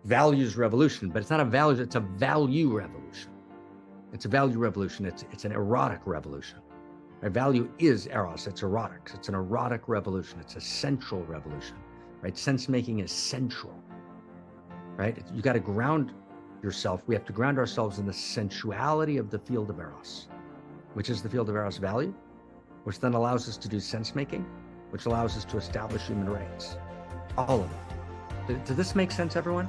values revolution, but it's not a values, it's a value revolution. It's a value revolution. It's an erotic revolution. Right? Value is eros. It's erotic. It's an erotic revolution. It's a sensual revolution. Right? Sense making is sensual. Right? You got to ground yourself. We have to ground ourselves in the sensuality of the field of eros, which is the field of eros value, which then allows us to do sense making, which allows us to establish human rights. All of it. Does this make sense, everyone?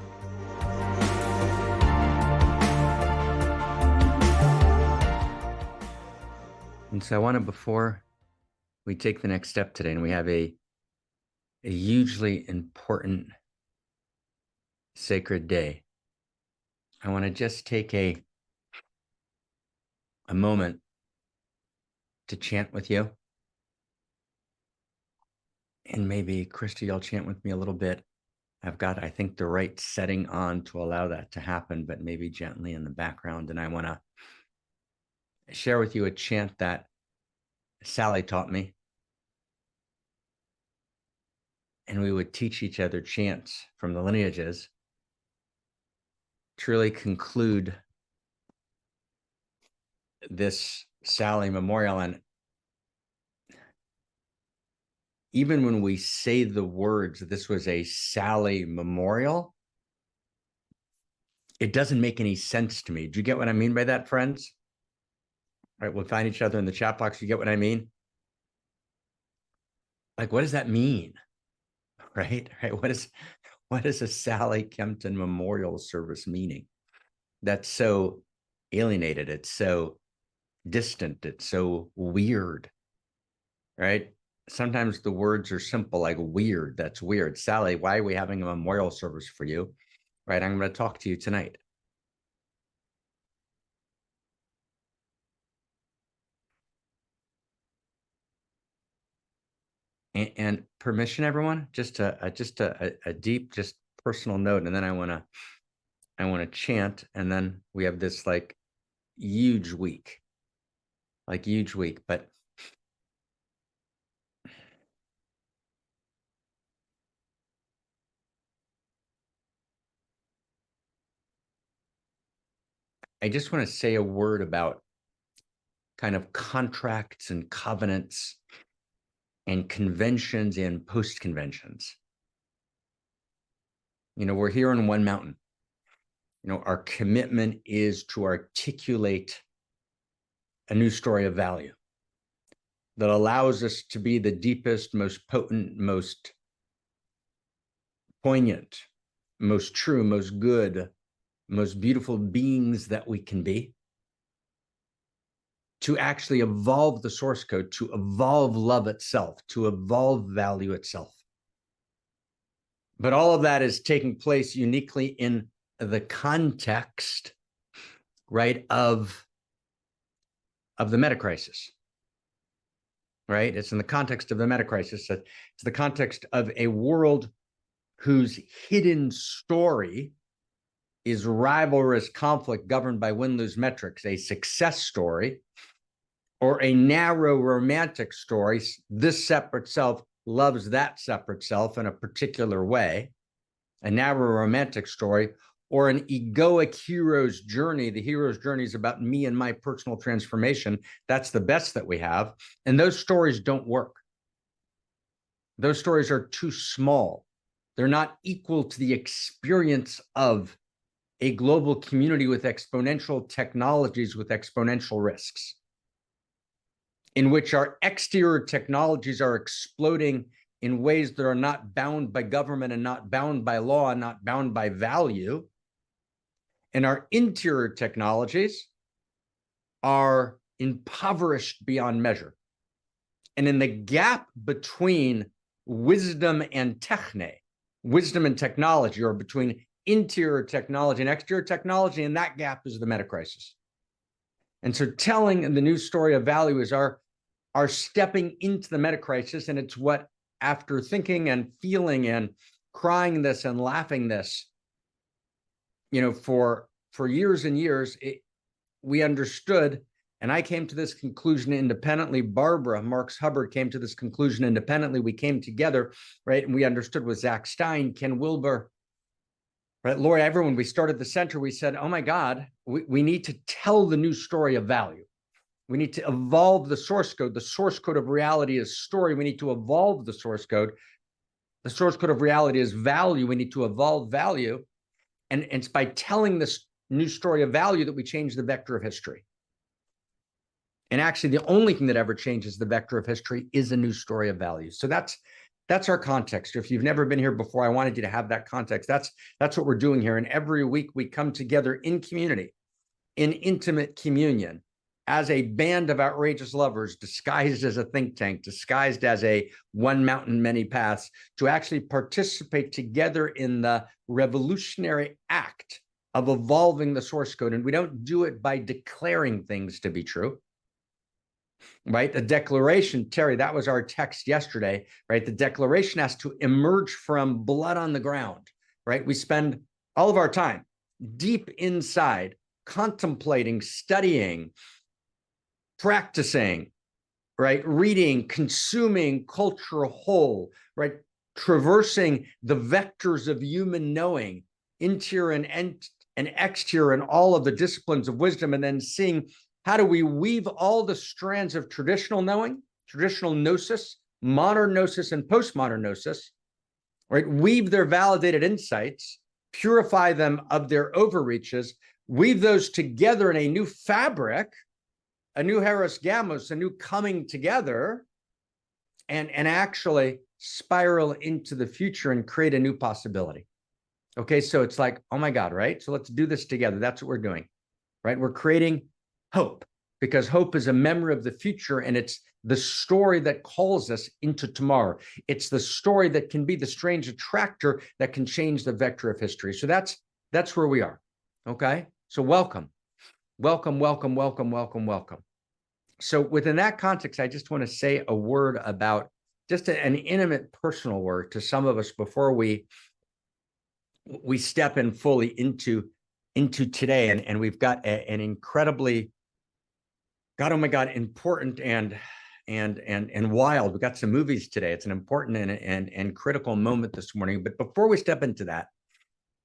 And so I want to, before we take the next step today, and we have a hugely important sacred day, I want to just take a moment to chant with you. And maybe, Christy, you'll chant with me a little bit. I've got, I think, the right setting on to allow that to happen, but maybe gently in the background. And I want to share with you a chant that Sally taught me. And we would teach each other chants from the lineages to really conclude this Sally memorial. And even when we say the words, this was a Sally memorial, it doesn't make any sense to me. Do you get what I mean by that, friends? All right, we'll find each other in the chat box. You get what I mean? Like, what does that mean? Right? What is a Sally Kempton memorial service meaning? That's so alienated. It's so distant. It's so weird, right? Sometimes the words are simple, like weird. That's weird. Sally, why are we having a memorial service for you? Right? I'm going to talk to you tonight. And permission, everyone, just a deep, just personal note. And then I want to chant. And then we have this like huge week, but I just want to say a word about kind of contracts and covenants and conventions and post-conventions. You know, we're here on one mountain. You know, our commitment is to articulate a new story of value that allows us to be the deepest, most potent, most poignant, most true, most good, most beautiful beings that we can be, to actually evolve the source code, to evolve love itself, to evolve value itself. But all of that is taking place uniquely in the context, right, of the meta crisis, right? It's in the context of the meta crisis. It's the context of a world whose hidden story is rivalrous conflict governed by win-lose metrics, a success story, or a narrow romantic story. This separate self loves that separate self in a particular way, a narrow romantic story, or an egoic hero's journey. The hero's journey is about me and my personal transformation. That's the best that we have. And those stories don't work. Those stories are too small. They're not equal to the experience of a global community with exponential technologies, with exponential risks, in which our exterior technologies are exploding in ways that are not bound by government and not bound by law and not bound by value. And our interior technologies are impoverished beyond measure. And in the gap between wisdom and techne, wisdom and technology, or between interior technology and exterior technology, and that gap is the meta crisis. And so telling the new story of value is our stepping into the meta crisis. And it's what, after thinking and feeling and crying this and laughing this, you know, for years and years, we understood. And I came to this conclusion independently. Barbara Marx Hubbard came to this conclusion independently. We came together, right? And we understood with Zach Stein, Ken Wilber, right? Lori, everyone, we started the center, we said, oh my God, we need to tell the new story of value. We need to evolve the source code. The source code of reality is story. We need to evolve the source code. The source code of reality is value. We need to evolve value. And it's by telling this new story of value that we change the vector of history. And actually, the only thing that ever changes the vector of history is a new story of value. So that's our context. If you've never been here before, I wanted you to have that context. That's what we're doing here. And every week we come together in community, in intimate communion, as a band of outrageous lovers, disguised as a think tank, disguised as a one mountain, many paths, to actually participate together in the revolutionary act of evolving the source code. And we don't do it by declaring things to be true, right? The declaration, Terry, that was our text yesterday, right? The declaration has to emerge from blood on the ground, right? We spend all of our time deep inside, contemplating, studying, practicing, right? Reading, consuming culture whole, right? Traversing the vectors of human knowing, interior and exterior, and all of the disciplines of wisdom, and then seeing how do we weave all the strands of traditional knowing, traditional gnosis, modern gnosis, and postmodern gnosis, right? Weave their validated insights, purify them of their overreaches, weave those together in a new fabric, a new Eros Gamos, a new coming together, and actually spiral into the future and create a new possibility. Okay, so it's like, oh my God, right? So let's do this together. That's what we're doing, right? We're creating hope, because hope is a memory of the future, and it's the story that calls us into tomorrow. It's the story that can be the strange attractor that can change the vector of history. So that's where we are. Okay, so welcome. Welcome, welcome, welcome, welcome, welcome. So within that context, I just want to say a word about just an intimate personal word to some of us before we step in fully into today. And we've got an incredibly, God, oh my God, important and wild. We got some movies today. It's an important and critical moment this morning. But before we step into that,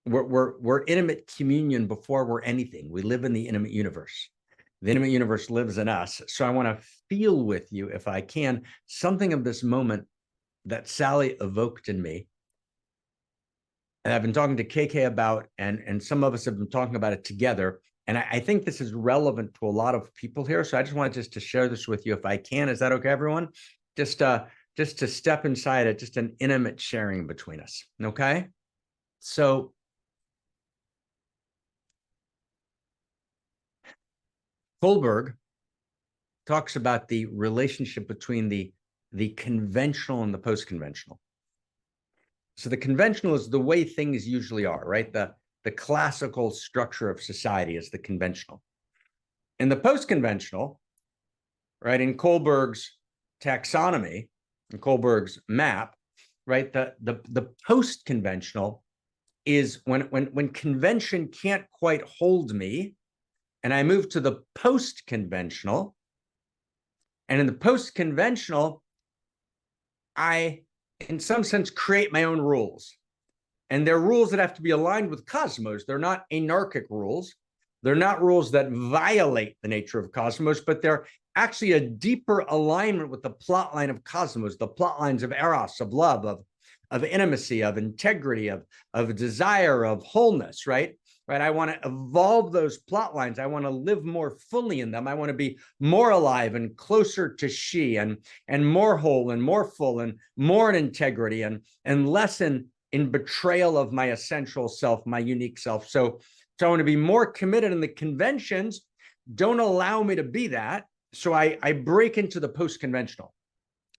we're intimate communion before we're anything. We live in the intimate universe. The intimate universe lives in us. So I want to feel with you, if I can, something of this moment that Sally evoked in me. And I've been talking to KK about, and some of us have been talking about it together. And I think this is relevant to a lot of people here. So I just wanted to share this with you, if I can. Is that okay, everyone? Just to step inside it, just an intimate sharing between us. Okay? So Kohlberg talks about the relationship between the conventional and the post-conventional. So the conventional is the way things usually are, right? The classical structure of society is the conventional. And the post-conventional, right, in Kohlberg's taxonomy, in Kohlberg's map, right, the post-conventional is when convention can't quite hold me, and I move to the post-conventional. And in the post-conventional, I, in some sense, create my own rules. And they're rules that have to be aligned with cosmos. They're not anarchic rules. They're not rules that violate the nature of cosmos, but they're actually a deeper alignment with the plot line of cosmos, the plot lines of Eros, of love, of intimacy, of integrity, of desire, of wholeness, right? Right. I want to evolve those plot lines. I want to live more fully in them. I want to be more alive and closer to she, and more whole and more full and more in integrity, and less in betrayal of my essential self, my unique self. So I want to be more committed, and the conventions don't allow me to be that. So I break into the post-conventional.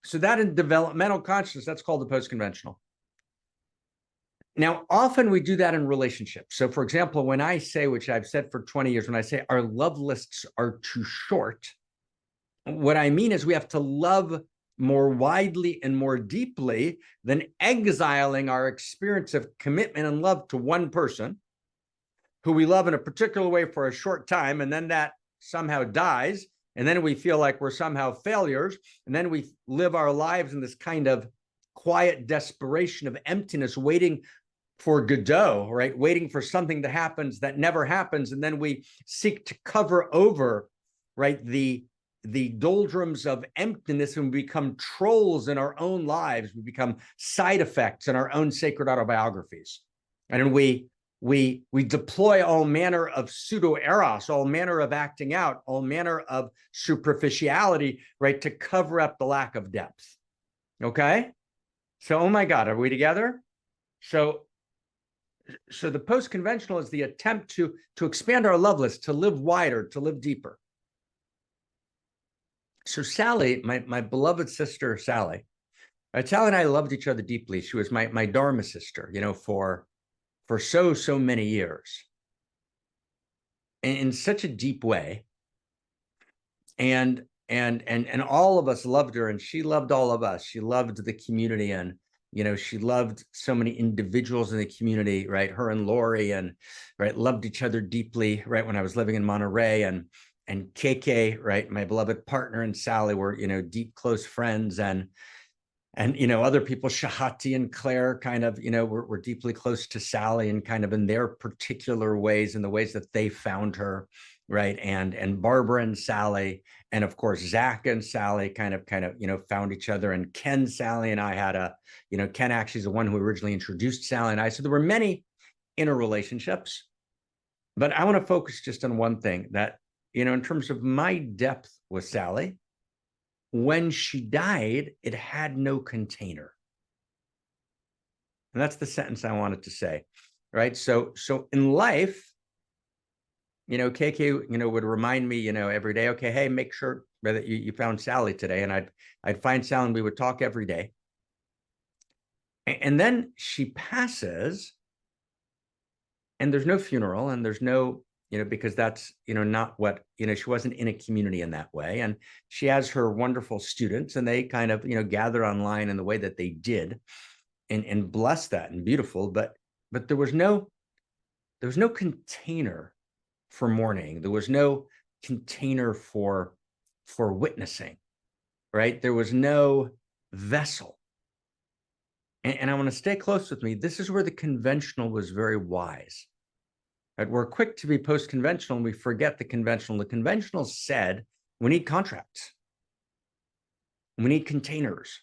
So that in developmental consciousness, that's called the post-conventional. Now, often we do that in relationships. So, for example, when I say, which I've said for 20 years, when I say our love lists are too short, what I mean is we have to love more widely and more deeply than exiling our experience of commitment and love to one person who we love in a particular way for a short time, and then that somehow dies, and then we feel like we're somehow failures, and then we live our lives in this kind of quiet desperation of emptiness, waiting Godot, right? Waiting for something that happens that never happens. And then we seek to cover over, right, the doldrums of emptiness, and we become trolls in our own lives. We become side effects in our own sacred autobiographies. And we deploy all manner of pseudo-eros, all manner of acting out, all manner of superficiality, right, to cover up the lack of depth. Okay? So, oh my God, are we together? So the post-conventional is the attempt to expand our love list, to live wider, to live deeper. So Sally, my beloved sister, Sally, right? Sally and I loved each other deeply. She was my Dharma sister, you know, for so many years, in such a deep way. And all of us loved her, and she loved all of us. She loved the community, and you know, she loved so many individuals in the community, right? Her and Lori, and right, loved each other deeply, right? When I was living in Monterey, and KK, right, my beloved partner, and Sally were, you know, deep, close friends, and you know, other people, Shahati and Claire, kind of, you know, were deeply close to Sally, and kind of in their particular ways, in the ways that they found her, right? And Barbara and Sally, and of course Zach and Sally kind of you know, found each other. And Ken, Sally, and I had a, you know, Ken actually is the one who originally introduced Sally and I. So there were many interrelationships, but I want to focus just on one thing, that, you know, in terms of my depth with Sally, when she died, it had no container. And that's the sentence I wanted to say, right? So in life, you know, KK, you know, would remind me, you know, every day, okay, hey, make sure that you found Sally today. And I'd find Sally, and we would talk every day. And then she passes, and there's no funeral, and there's no, you know, because that's, you know, not what, you know, she wasn't in a community in that way. And she has her wonderful students, and they kind of, you know, gather online in the way that they did, and bless that, and beautiful. But there was no container for mourning. There was no container for witnessing, right? There was no vessel. And I want to stay close with me. This is where the conventional was very wise. Right? We're quick to be post-conventional, and we forget the conventional. The conventional said, we need contracts. We need containers.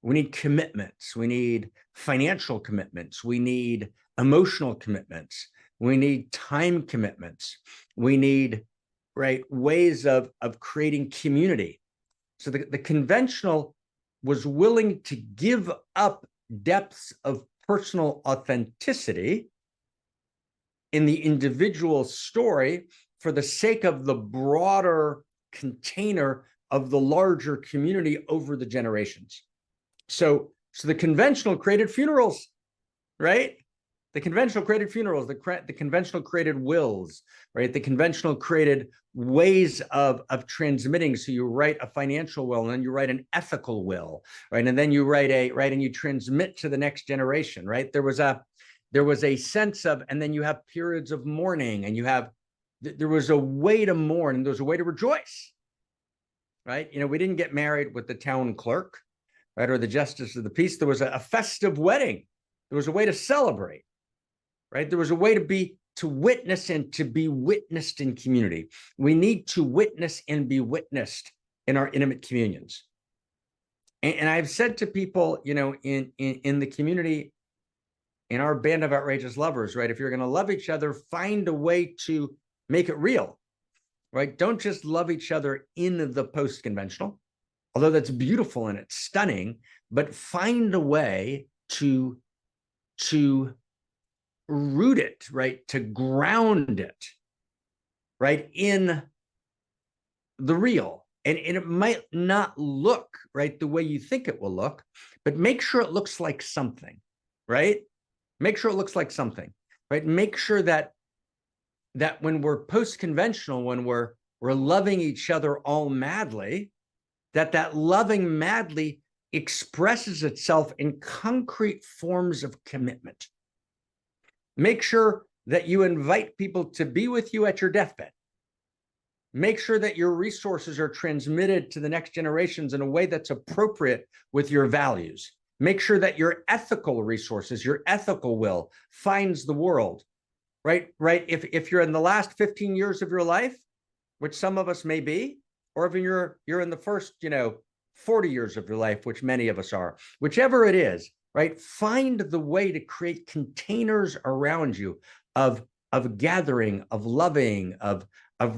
We need commitments. We need financial commitments. We need emotional commitments. We need time commitments. We need, right, ways of creating community. So the conventional was willing to give up depths of personal authenticity in the individual story for the sake of the broader container of the larger community over the generations. So the conventional created funerals, right? The conventional created funerals, the conventional created wills, right? The conventional created ways of transmitting. So you write a financial will, and then you write an ethical will, right? And then you write and you transmit to the next generation, right? There was a sense of, and then you have periods of mourning, and there was a way to mourn, and there was a way to rejoice, right? You know, we didn't get married with the town clerk, right, or the justice of the peace. There was a festive wedding. There was a way to celebrate, right? There was a way to witness and to be witnessed in community. We need to witness and be witnessed in our intimate communions. And I've said to people, you know, in the community, in our band of outrageous lovers, right? If you're going to love each other, find a way to make it real, right? Don't just love each other in the post-conventional, although that's beautiful and it's stunning, but find a way to root it, right? To ground it, right, in the real. And it might not look, right, the way you think it will look, but make sure it looks like something, right? Make sure it looks like something, right? Make sure that when we're post-conventional, when we're loving each other all madly, that loving madly expresses itself in concrete forms of commitment. Make sure that you invite people to be with you at your deathbed. Make sure that your resources are transmitted to the next generations in a way that's appropriate with your values. Make sure that your ethical resources, your ethical will finds the world, right? If you're in the last 15 years of your life, which some of us may be, or if you're in the first, 40 years of your life, which many of us are, whichever it is, right? Find the way to create containers around you of gathering, of loving, of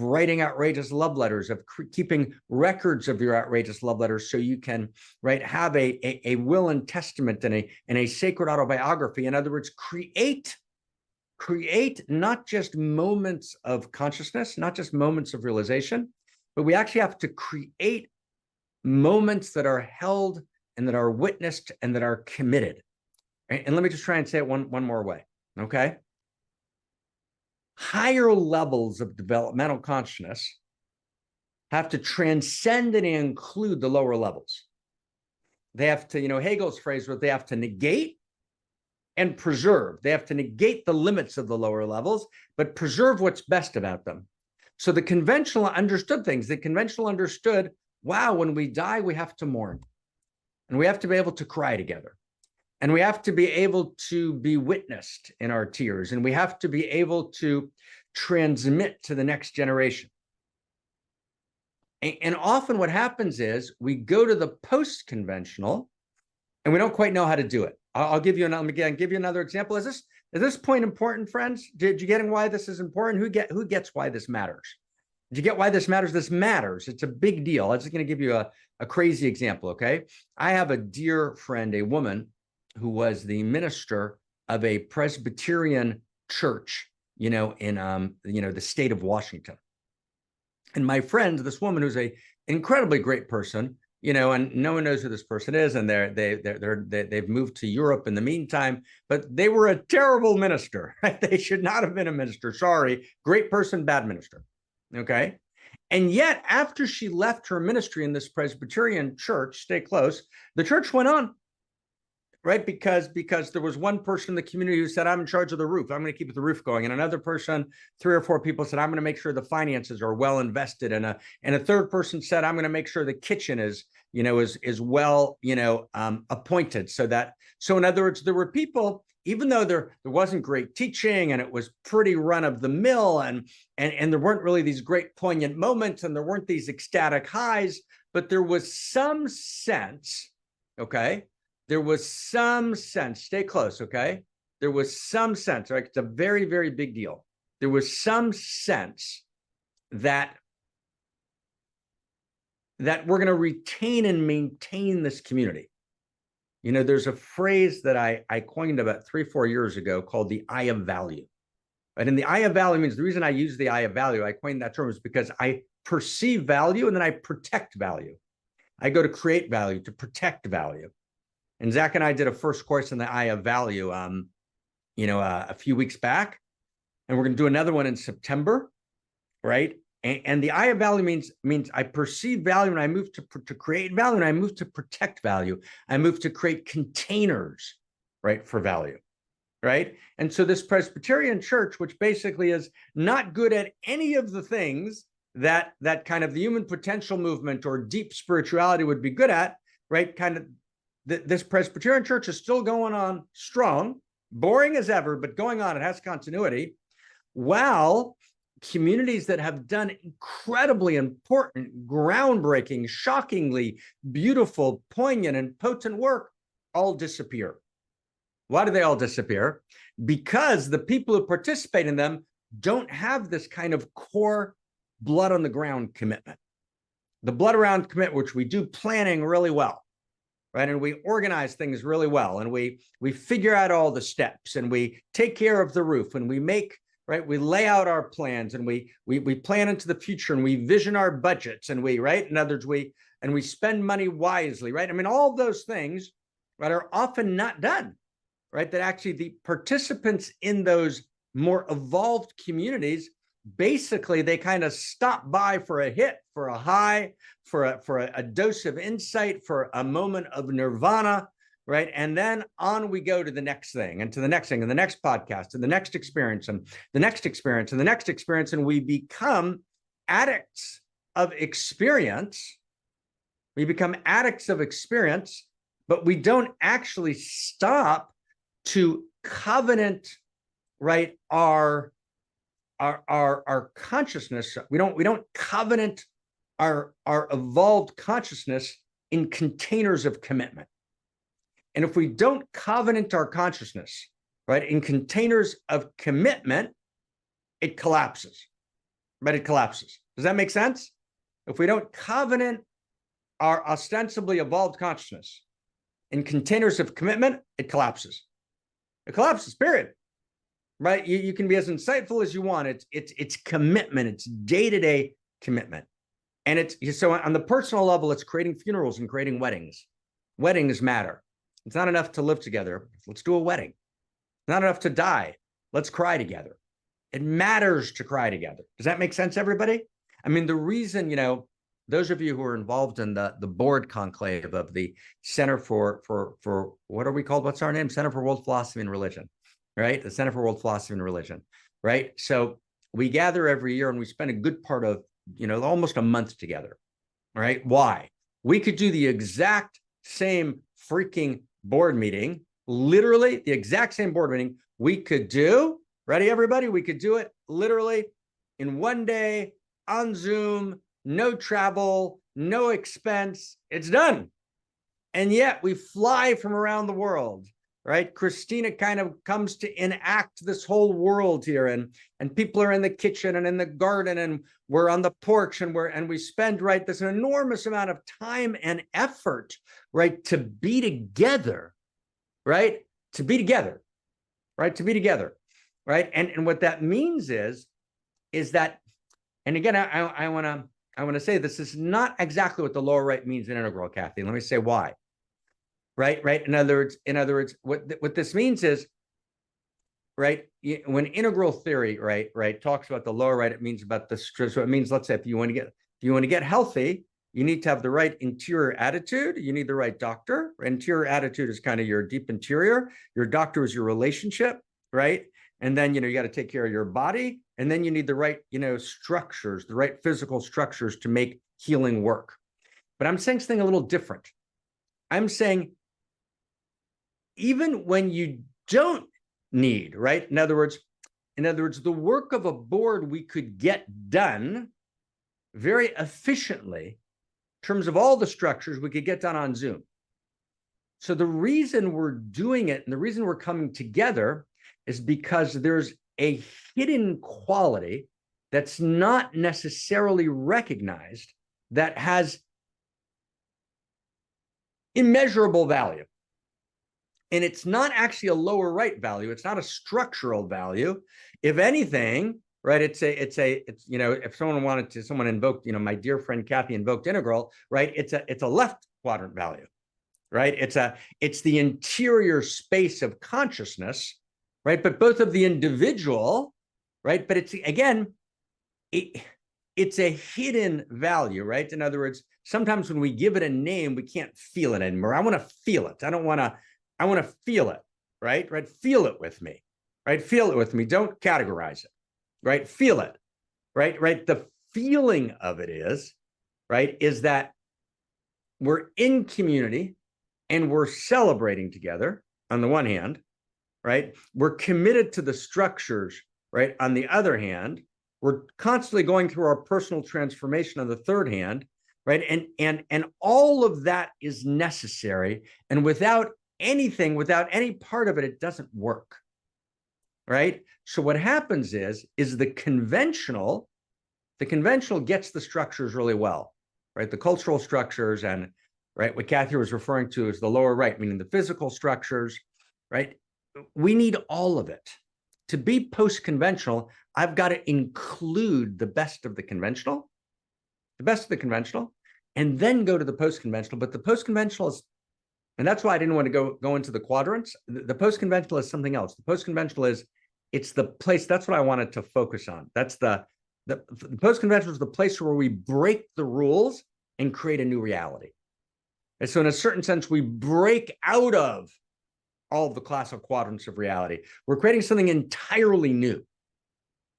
writing outrageous love letters, of keeping records of your outrageous love letters, so you can, right, have a will and testament and a sacred autobiography. In other words, create not just moments of consciousness, not just moments of realization, but we actually have to create moments that are held and that are witnessed and that are committed. And let me just try and say it one more way, okay? Higher levels of developmental consciousness have to transcend and include the lower levels. They have to, Hegel's phrase was they have to negate and preserve. They have to negate the limits of the lower levels, but preserve what's best about them. So the conventional understood things. The conventional understood, wow, when we die, we have to mourn. And we have to be able to cry together. And we have to be able to be witnessed in our tears. And we have to be able to transmit to the next generation. And often what happens is we go to the post-conventional and we don't quite know how to do it. I'll give you another example. Is this point important, friends? Did you get why this is important? Who gets why this matters? Did you get why this matters? This matters. It's a big deal. I'm just going to give you a crazy example, okay? I have a dear friend, a woman who was the minister of a Presbyterian church, in the state of Washington. And my friend, this woman who's an incredibly great person, and no one knows who this person is, and they've moved to Europe in the meantime, but they were a terrible minister, right? They should not have been a minister. Sorry, great person, bad minister. Okay. And yet, after she left her ministry in this Presbyterian church, stay close, the church went on, right? Because there was one person in the community who said, I'm in charge of the roof. I'm going to keep the roof going. And another person, 3 or 4 people said, I'm going to make sure the finances are well invested. And a third person said, I'm going to make sure the kitchen is well, appointed. So in other words, there were people, even though there wasn't great teaching and it was pretty run of the mill and there weren't really these great poignant moments and there weren't these ecstatic highs, but there was some sense, okay? There was some sense, stay close, okay? There was some sense, right? It's a very, very big deal. There was some sense that we're going to retain and maintain this community. There's a phrase that I coined about 3-4 years ago called the I of value. Right? And the I of value means, the reason I use the I of value, I coined that term, is because I perceive value and then I protect value. I go to create value, to protect value. And Zach and I did a first course in the I of value, a few weeks back, and we're going to do another one in September, right? And the I of value means I perceive value and I move to create value and I move to protect value. I move to create containers, right, for value, right? And so this Presbyterian church, which basically is not good at any of the things that kind of the human potential movement or deep spirituality would be good at, right? This Presbyterian church is still going on strong, boring as ever, but going on. It has continuity. While communities that have done incredibly important, groundbreaking, shockingly beautiful, poignant, and potent work all disappear. Why do they all disappear? Because the people who participate in them don't have this kind of core blood on the ground commitment. The blood around commitment, which we do planning really well. Right. And we organize things really well. And we figure out all the steps and we take care of the roof and we lay out our plans and we plan into the future and we vision our budgets and in other words, we spend money wisely, right? I mean, all those things, right, are often not done, right? That actually the participants in those more evolved communities, basically they kind of stop by for a hit, for a high, for a dose of insight, for a moment of nirvana, right? And then on we go to the next thing and to the next thing and the next podcast and the next experience and the next experience and the next experience. And we become addicts of experience. We become addicts of experience but we don't actually stop to covenant, right, our consciousness. We don't covenant our evolved consciousness in containers of commitment. And if we don't covenant our consciousness, right, in containers of commitment, it collapses, right? It collapses. Does that make sense? If we don't covenant our ostensibly evolved consciousness in containers of commitment, it collapses. It collapses, period. Right? You can be as insightful as you want. It's commitment. It's day-to-day commitment. And it's so on the personal level, it's creating funerals and creating weddings. Weddings matter. It's not enough to live together. Let's do a wedding. It's not enough to die. Let's cry together. It matters to cry together. Does that make sense, everybody? I mean, the reason, those of you who are involved in the board conclave of the Center for what are we called? What's our name? Center for World Philosophy and Religion, right? The Center for World Philosophy and Religion, right? So we gather every year and we spend a good part of, almost a month together, right? Why? We could do the exact same freaking board meeting, literally the exact same board meeting we could do. Ready, everybody? We could do it literally in one day on Zoom, no travel, no expense. It's done. And yet we fly from around the world, right? Christina kind of comes to enact this whole world here, and people are in the kitchen and in the garden, and we're on the porch, and we spend, right, this enormous amount of time and effort, right, to be together, right? To be together, right? To be together, right? And what that means is that, and again, I want to say this is not exactly what the lower right means in integral, Kathy. Let me say why. Right. In other words, what this means is, right, when integral theory, right, talks about the lower right, it means about the stress. So it means, let's say, if you want to get healthy, you need to have the right interior attitude. You need the right doctor. Interior attitude is kind of your deep interior. Your doctor is your relationship, right? And then, you got to take care of your body. And then you need the right, structures, the right physical structures to make healing work. But I'm saying something a little different. I'm saying even when you don't need, right? In other words, the work of a board we could get done very efficiently in terms of all the structures we could get done on Zoom. So the reason we're doing it and the reason we're coming together is because there's a hidden quality that's not necessarily recognized that has immeasurable value. And it's not actually a lower right value. It's not a structural value. If anything, right, it's if someone invoked, my dear friend Kathy invoked integral, right? It's a left quadrant value, right? It's the interior space of consciousness, right? But both of the individual, right? But it's, again, it's a hidden value, right? In other words, sometimes when we give it a name, we can't feel it anymore. I want to feel it. I want to feel it, right? Right? Feel it with me, right? Feel it with me. Don't categorize it, right? Feel it, right? Right? The feeling of it is, right, is that we're in community and we're celebrating together on the one hand, right? We're committed to the structures, right? On the other hand, we're constantly going through our personal transformation on the third hand, right? And all of that is necessary. And without any part of it, it doesn't work, right? So what happens is the conventional gets the structures really well, right? The cultural structures, and right, what Kathy was referring to is the lower right, meaning the physical structures, right? We need all of it. To be post-conventional, I've got to include the best of the conventional, and then go to the post-conventional. But the post-conventional is, and that's why I didn't want to go into the quadrants. The post-conventional is something else. The post-conventional is, it's the place. That's what I wanted to focus on. That's the post-conventional is the place where we break the rules and create a new reality. And so in a certain sense, we break out of all of the classical quadrants of reality. We're creating something entirely new,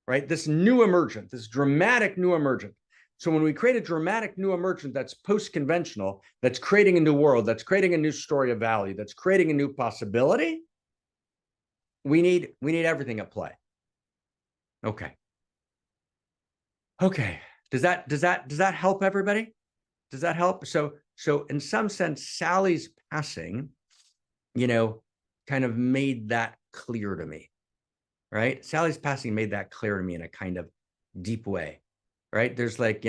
right? This new emergent, this dramatic new emergent. So when we create a dramatic new emergent that's post-conventional, that's creating a new world, that's creating a new story of value, that's creating a new possibility, we need everything at play. Okay. Okay. Does that help everybody? Does that help? So in some sense, Sally's passing, kind of made that clear to me, right? Sally's passing made that clear to me in a kind of deep way, right? There's like,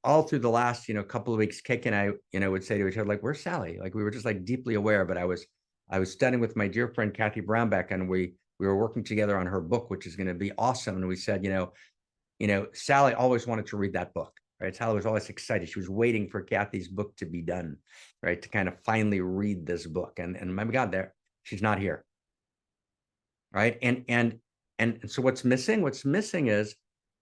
all through the last, couple of weeks, Kik and I, would say to each other, like, where's Sally? Like, we were just like deeply aware, but I was studying with my dear friend, Kathy Brownback, and we were working together on her book, which is going to be awesome. And we said, Sally always wanted to read that book, right? Sally was always excited. She was waiting for Kathy's book to be done, right? To kind of finally read this book. And my God, she's not here. Right. And so what's missing? What's missing is,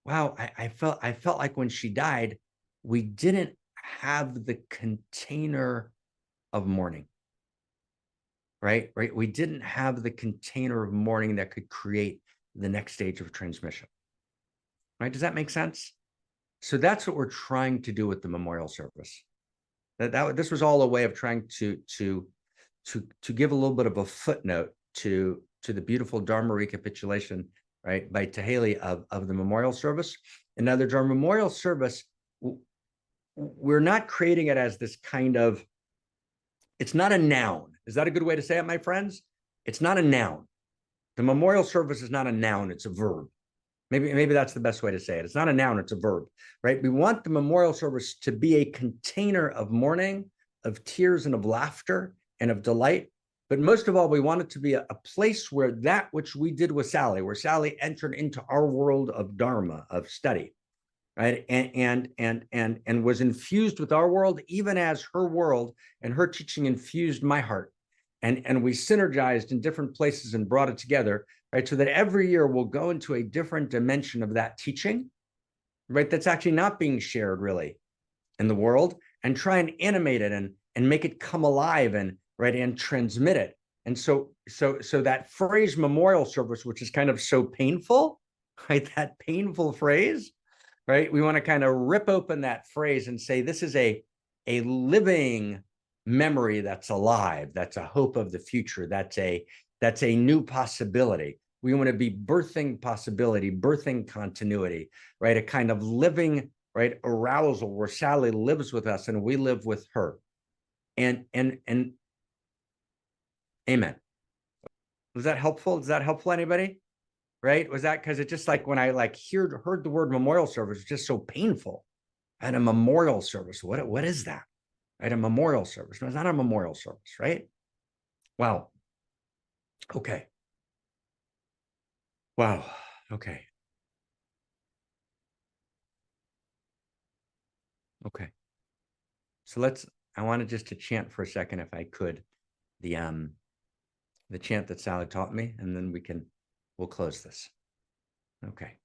wow, I felt like when she died, we didn't have the container of mourning. Right. We didn't have the container of mourning that could create the next stage of transmission. Right. Does that make sense? So that's what we're trying to do with the memorial service. This was all a way of trying to give a little bit of a footnote to the beautiful Dharma recapitulation, right, by Teheli of the memorial service. In other words, our memorial service, we're not creating it as this kind of, it's not a noun. Is that a good way to say it, my friends? It's not a noun. The memorial service is not a noun, it's a verb. Maybe that's the best way to say it. It's not a noun, it's a verb, right? We want the memorial service to be a container of mourning, of tears and of laughter and of delight. But most of all, we want it to be a place where that which we did with Sally, where Sally entered into our world of Dharma, of study, right? And was infused with our world, even as her world and her teaching infused my heart. And we synergized in different places and brought it together, right? So that every year we'll go into a different dimension of that teaching, right? That's actually not being shared really in the world, and try and animate it and make it come alive and transmit it. And so that phrase memorial service, which is kind of so painful, right? That painful phrase, right? We want to kind of rip open that phrase and say, this is a living memory that's alive. That's a hope of the future. That's a new possibility. We want to be birthing possibility, birthing continuity, right? A kind of living, right, arousal where Sally lives with us and we live with her. And amen. Was that helpful? Is that helpful, anybody? Right? Was that because it just like when I heard the word memorial service, it's just so painful. At a memorial service, what is that? At a memorial service? No, it's not a memorial service, right? Wow. Okay. Wow. Okay. Okay. So I wanted just to chant for a second, if I could, the chant that Sally taught me, and then we'll close this. Okay.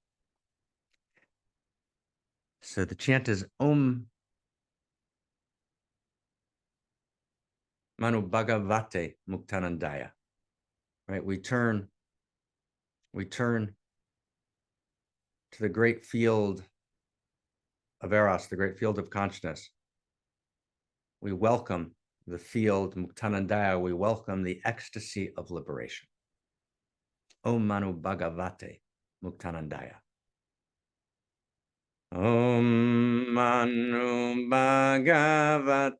So the chant is Om Manu Bhagavate Muktanandaya. Right? We turn to the great field of Eros, the great field of consciousness. We welcome the field Muktanandaya. We welcome the ecstasy of liberation. Om Manu Bhagavate Muktanandaya. Om Manu Bhagavate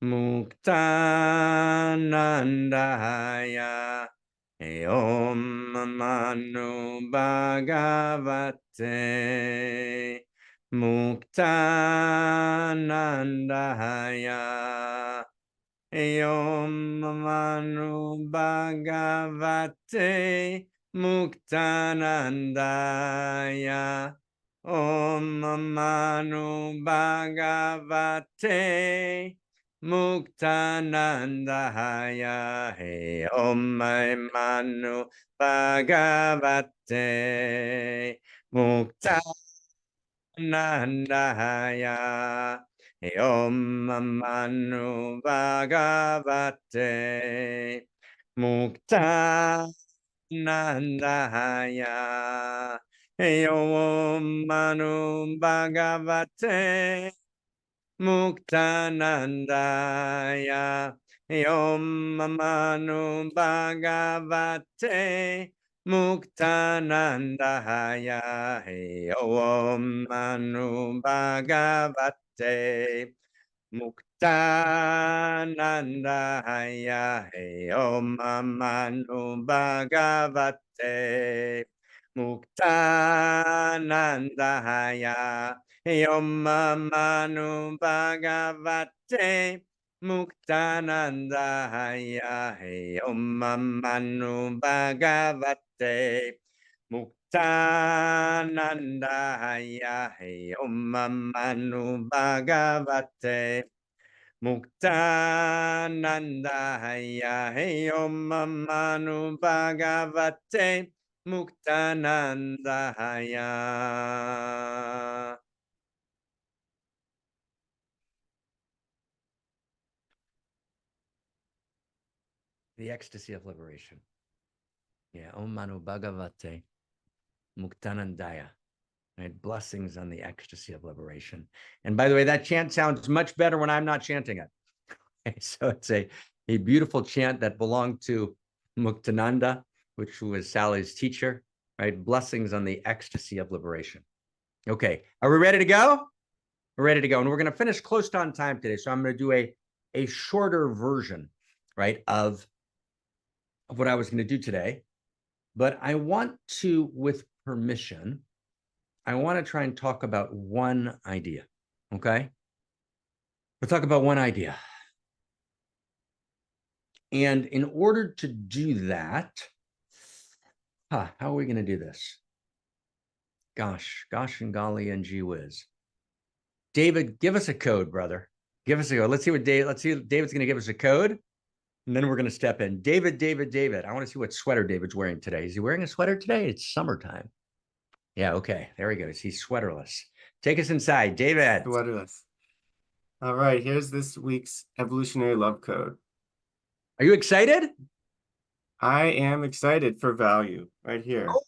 Muktanandaya. Om Manu Bhagavate Muktanandaya. Om Manu Bhagavate Muktanandaya. Om Manu Bhagavate Muktanandaya. Om Manu Bhagavate Muktanandaya. Om Manu Bhagavate Muktanandaya. Om Manu Bhagavate Muktanandaya. Om Manu Bhagavate Muktanandaya. Om Manu Bhagavate Muktanandaya. Om Manu Bhagavate Muktanandaya. Om Manu Bhagavate Muktanandaya. Om Manu Bhagavate Muktanandaya. Om Manu Bhagavate Muktanandaya. Om Manu Bhagavate Muktanandaya. The ecstasy of liberation. Yeah, Om Manu Bhagavate Muktanandaya. Right? Blessings on the ecstasy of liberation. And by the way, that chant sounds much better when I'm not chanting it. Okay, so it's a beautiful chant that belonged to Muktananda, which was Sally's teacher, right? Blessings on the ecstasy of liberation. Okay, are we ready to go? We're ready to go. And we're going to finish close to on time today. So I'm going to do a shorter version, right, of what I was going to do today. But I want to, with permission, I want to try and talk about one idea, okay? We'll talk about one idea. And in order to do that, how are we going to do this? Gosh and golly and gee whiz. David, give us a code, brother. Give us a code. Let's see David's going to give us a code. And then we're going to step in. David. I want to see what sweater David's wearing today. Is he wearing a sweater today? It's summertime. Yeah, okay. There he goes. He's sweaterless. Take us inside, David. Sweaterless. All right, here's this week's evolutionary love code. Are you excited? I am excited for value right here. Oh,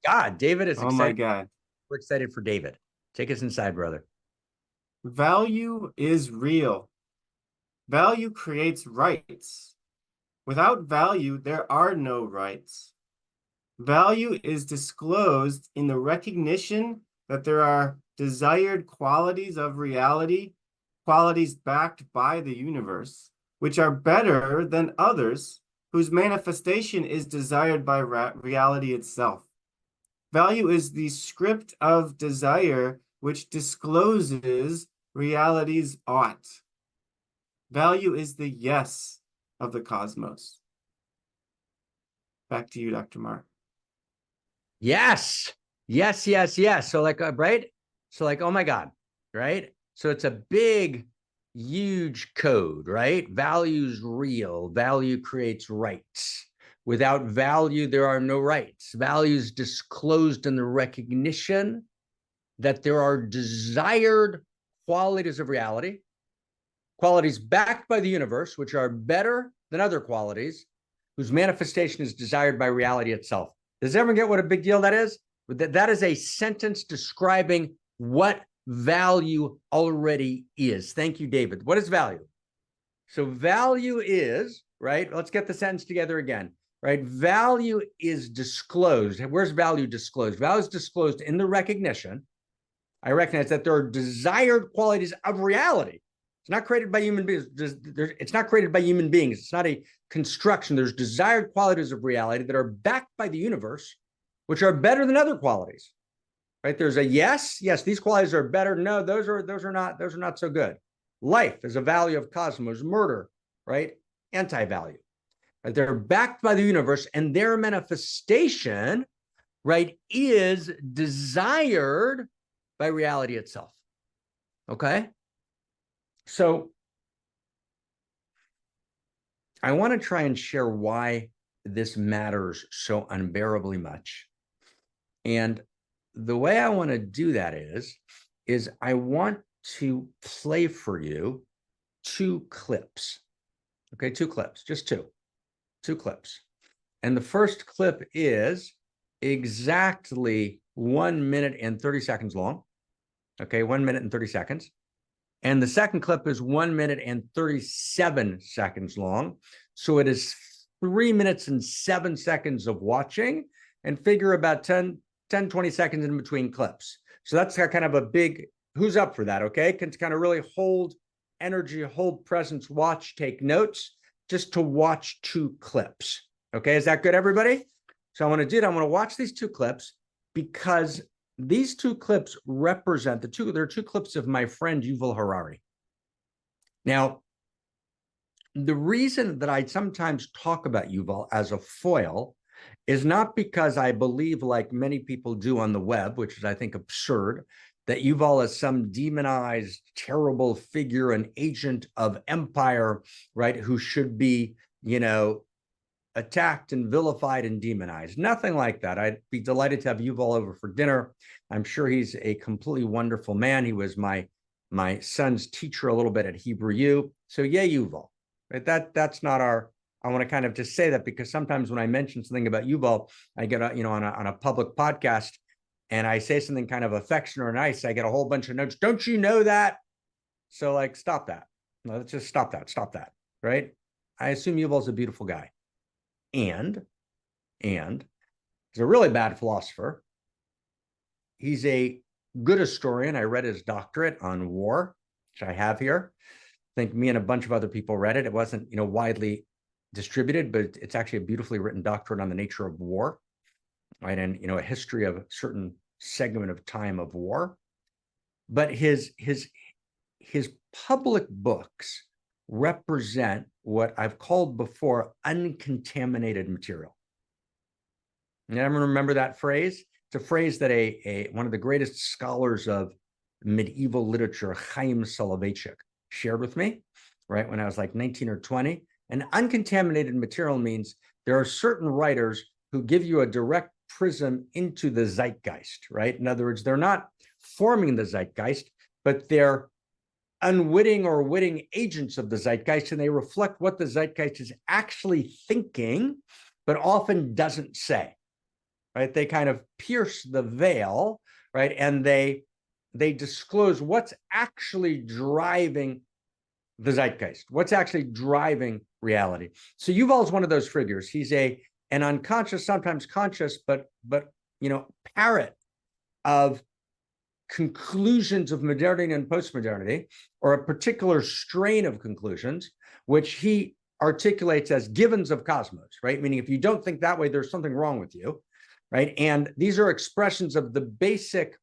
God, David is excited. Oh, my God. We're excited for David. Take us inside, brother. Value is real. Value creates rights. Without value, there are no rights. Value is disclosed in the recognition that there are desired qualities of reality, qualities backed by the universe, which are better than others whose manifestation is desired by reality itself. Value is the script of desire which discloses reality's ought. Value is the yes of the cosmos. Back to you, Dr. Marc. Yes. So like, right? So like, oh my God, right? So it's a big, huge code, right? Value's real. Value creates rights. Without value, there are no rights. Value is disclosed in the recognition that there are desired qualities of reality, qualities backed by the universe, which are better than other qualities, whose manifestation is desired by reality itself. Does everyone get what a big deal that is? That is a sentence describing what value already is. Thank you, David. What is value? So value is, right? Let's get the sentence together again, right? Value is disclosed. Where's value disclosed? Value is disclosed in the recognition. I recognize that there are desired qualities of reality. It's not created by human beings. It's not created by human beings. It's not a construction. There's desired qualities of reality that are backed by the universe, which are better than other qualities. Right? There's a yes, these qualities are better. No, those are not so good. Life is a value of cosmos. Murder, right? Anti-value. Right? They're backed by the universe, and their manifestation, right, is desired by reality itself. Okay? So I want to try and share why this matters so unbearably much. And the way I want to do that is I want to play for you 2 clips. Okay, 2 clips, just 2 clips. And the first clip is exactly 1 minute and 30 seconds long. Okay, 1 minute and 30 seconds. And the second clip is 1 minute and 37 seconds long. So it is 3 minutes and 7 seconds of watching, and figure about 10, 20 seconds in between clips. So that's kind of a big, who's up for that, okay? Can kind of really hold energy, hold presence, watch, take notes, just to watch 2 clips. Okay, is that good, everybody? So I want to do that. I'm going to watch these 2 clips because these 2 clips represent there are 2 clips of my friend Yuval Harari. Now, the reason that I sometimes talk about Yuval as a foil is not because I believe, like many people do on the web, which is, I think, absurd, that Yuval is some demonized, terrible figure, an agent of empire, right, who should be, attacked and vilified and demonized. Nothing like that. I'd be delighted to have Yuval over for dinner. I'm sure he's a completely wonderful man. He was my son's teacher a little bit at Hebrew U. So yeah, Yuval. Right? That's not our. I want to kind of just say that because sometimes when I mention something about Yuval, I get on a public podcast and I say something kind of affectionate or nice, I get a whole bunch of notes. Don't you know that? So like, stop that. No, let's just stop that. Stop that. Right? I assume Yuval's a beautiful guy. And he's a really bad philosopher. He's a good historian. I read his doctorate on war, which I have here. I think me and a bunch of other people read it. It wasn't, widely distributed, but it's actually a beautifully written doctorate on the nature of war, right? And, a history of a certain segment of time of war. But his public books represent what I've called before uncontaminated material. And everyone remember that phrase? It's a phrase that one of the greatest scholars of medieval literature, Chaim Soloveitchik, shared with me, right, when I was like 19 or 20. And uncontaminated material means there are certain writers who give you a direct prism into the zeitgeist, right? In other words, they're not forming the zeitgeist, but they're unwitting or witting agents of the zeitgeist, and they reflect what the zeitgeist is actually thinking, but often doesn't say, right? They kind of pierce the veil, right? And they disclose what's actually driving the zeitgeist, what's actually driving reality. So Yuval is one of those figures. He's an unconscious, sometimes conscious, but parrot of conclusions of modernity and postmodernity, or a particular strain of conclusions, which he articulates as givens of cosmos, right? Meaning if you don't think that way, there's something wrong with you, right? And these are expressions of the basic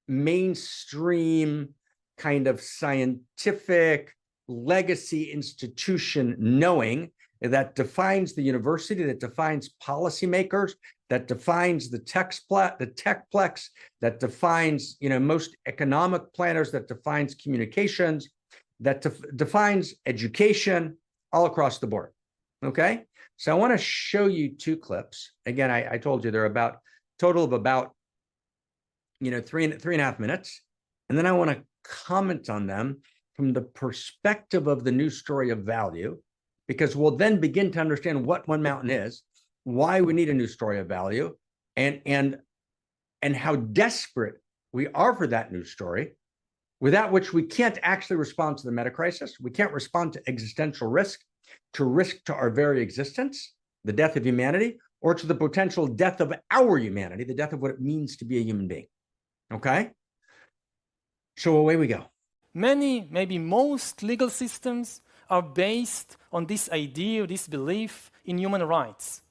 mainstream kind of scientific legacy institution knowing that defines the university, that defines policymakers, that defines the techplex, that defines most economic planners, that defines communications, that defines education all across the board. Okay, so I want to show you 2 clips. Again, I told you they're about total of about 3.5 minutes, and then I want to comment on them from the perspective of the new story of value, because we'll then begin to understand what One Mountain is, why we need a new story of value, and how desperate we are for that new story, without which we can't actually respond to the meta crisis. We can't respond to existential risk to our very existence, the death of humanity, or to the potential death of our humanity, the death of what it means to be a human being. Okay? So away we go. Many, maybe most legal systems are based on this idea, this belief in human rights.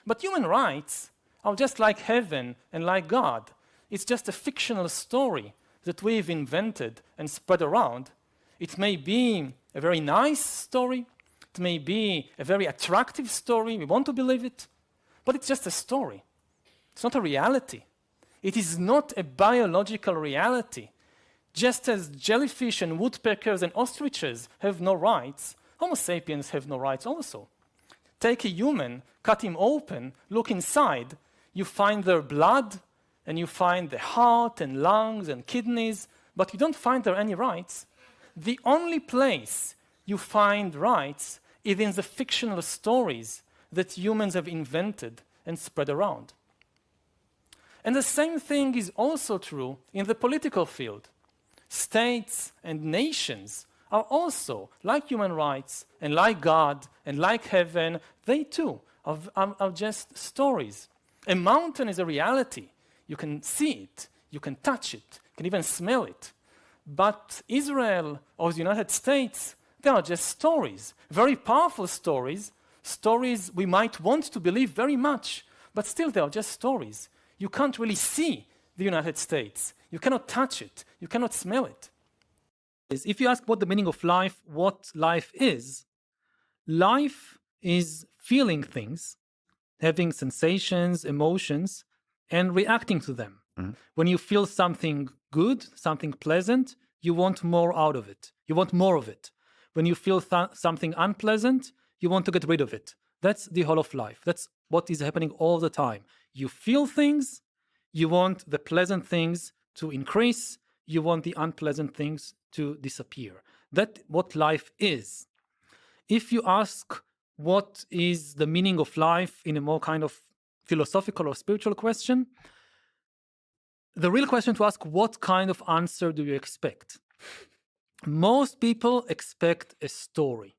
But human rights are just like heaven and like God. It's just a fictional story that we've invented and spread around. It may be a very nice story. It may be a very attractive story. We want to believe it. But it's just a story. It's not a reality. It is not a biological reality. Just as jellyfish and woodpeckers and ostriches have no rights, Homo sapiens have no rights also. Take a human, cut him open, look inside, you find their blood, and you find the heart and lungs and kidneys, but you don't find there any rights. The only place you find rights is in the fictional stories that humans have invented and spread around. And the same thing is also true in the political field. States and nations are also, like human rights and like God and like heaven, they too are just stories. A mountain is a reality. You can see it, you can touch it, you can even smell it. But Israel or the United States, they are just stories, very powerful stories, stories we might want to believe very much, but still they are just stories. You can't really see the United States. You cannot touch it. You cannot smell it. If you ask what the meaning of life, what life is feeling things, having sensations, emotions, and reacting to them. Mm-hmm. When you feel something good, something pleasant, you want more out of it. You want more of it. When you feel something unpleasant, you want to get rid of it. That's the whole of life. That's what is happening all the time. You feel things, you want the pleasant things to increase, you want the unpleasant things to disappear. That's what life is. If you ask what is the meaning of life in a more kind of philosophical or spiritual question, the real question to ask, what kind of answer do you expect? Most people expect a story.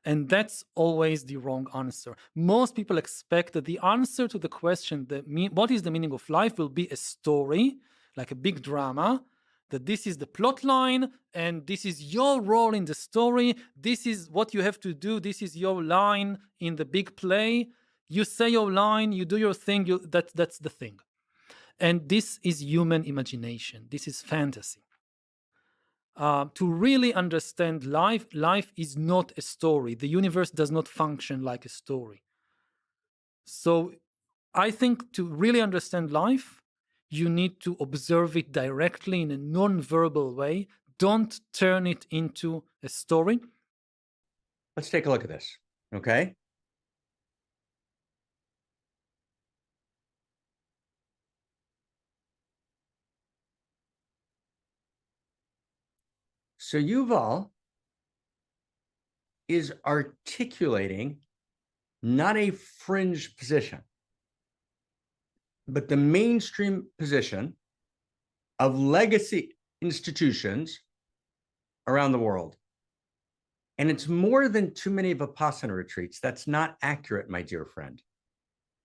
And that's always the wrong answer. Most people expect that the answer to the question, what is the meaning of life, will be a story, like a big drama, that this is the plot line, and this is your role in the story, this is what you have to do, this is your line in the big play. You say your line, you do your thing, that's the thing. And this is human imagination. This is fantasy. To really understand life, life is not a story. The universe does not function like a story. So I think to really understand life, you need to observe it directly in a non-verbal way. Don't turn it into a story. Let's take a look at this, okay? So Yuval is articulating not a fringe position, but the mainstream position of legacy institutions around the world. And it's more than too many Vipassana retreats. That's not accurate, my dear friend.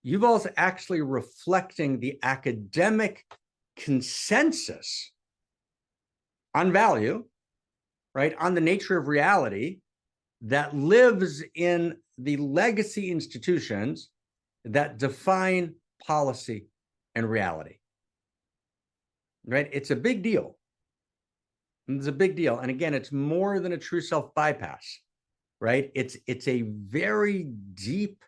Yuval's actually reflecting the academic consensus on value, right, on the nature of reality that lives in the legacy institutions that define policy and reality, right? It's a big deal. It's a big deal. And again, it's more than a true self bypass, right? It's a very deep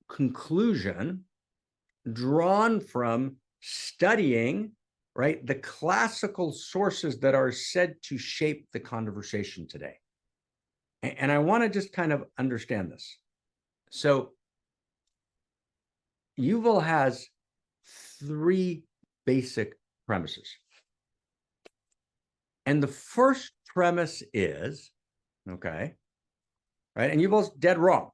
conclusion drawn from studying, right, the classical sources that are said to shape the conversation today. And I want to just kind of understand this. So Yuval has three basic premises. And the first premise is, okay, right, and Yuval's dead wrong,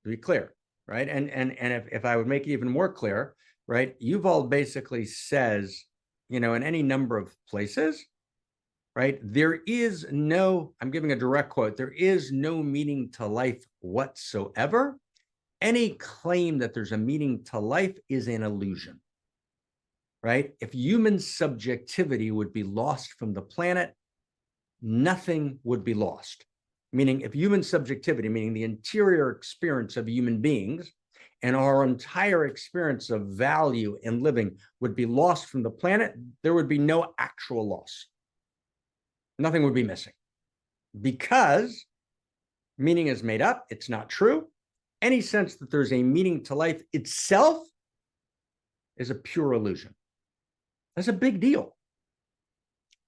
to be clear, right? And if I would make it even more clear, right, Yuval basically says, you know, in any number of places, right, there is no, I'm giving a direct quote, there is no meaning to life whatsoever. Any claim that there's a meaning to life is an illusion, right? If human subjectivity would be lost from the planet, nothing would be lost. Meaning if human subjectivity, meaning the interior experience of human beings and our entire experience of value in living would be lost from the planet, there would be no actual loss. Nothing would be missing because meaning is made up. It's not true. Any sense that there's a meaning to life itself is a pure illusion. That's a big deal.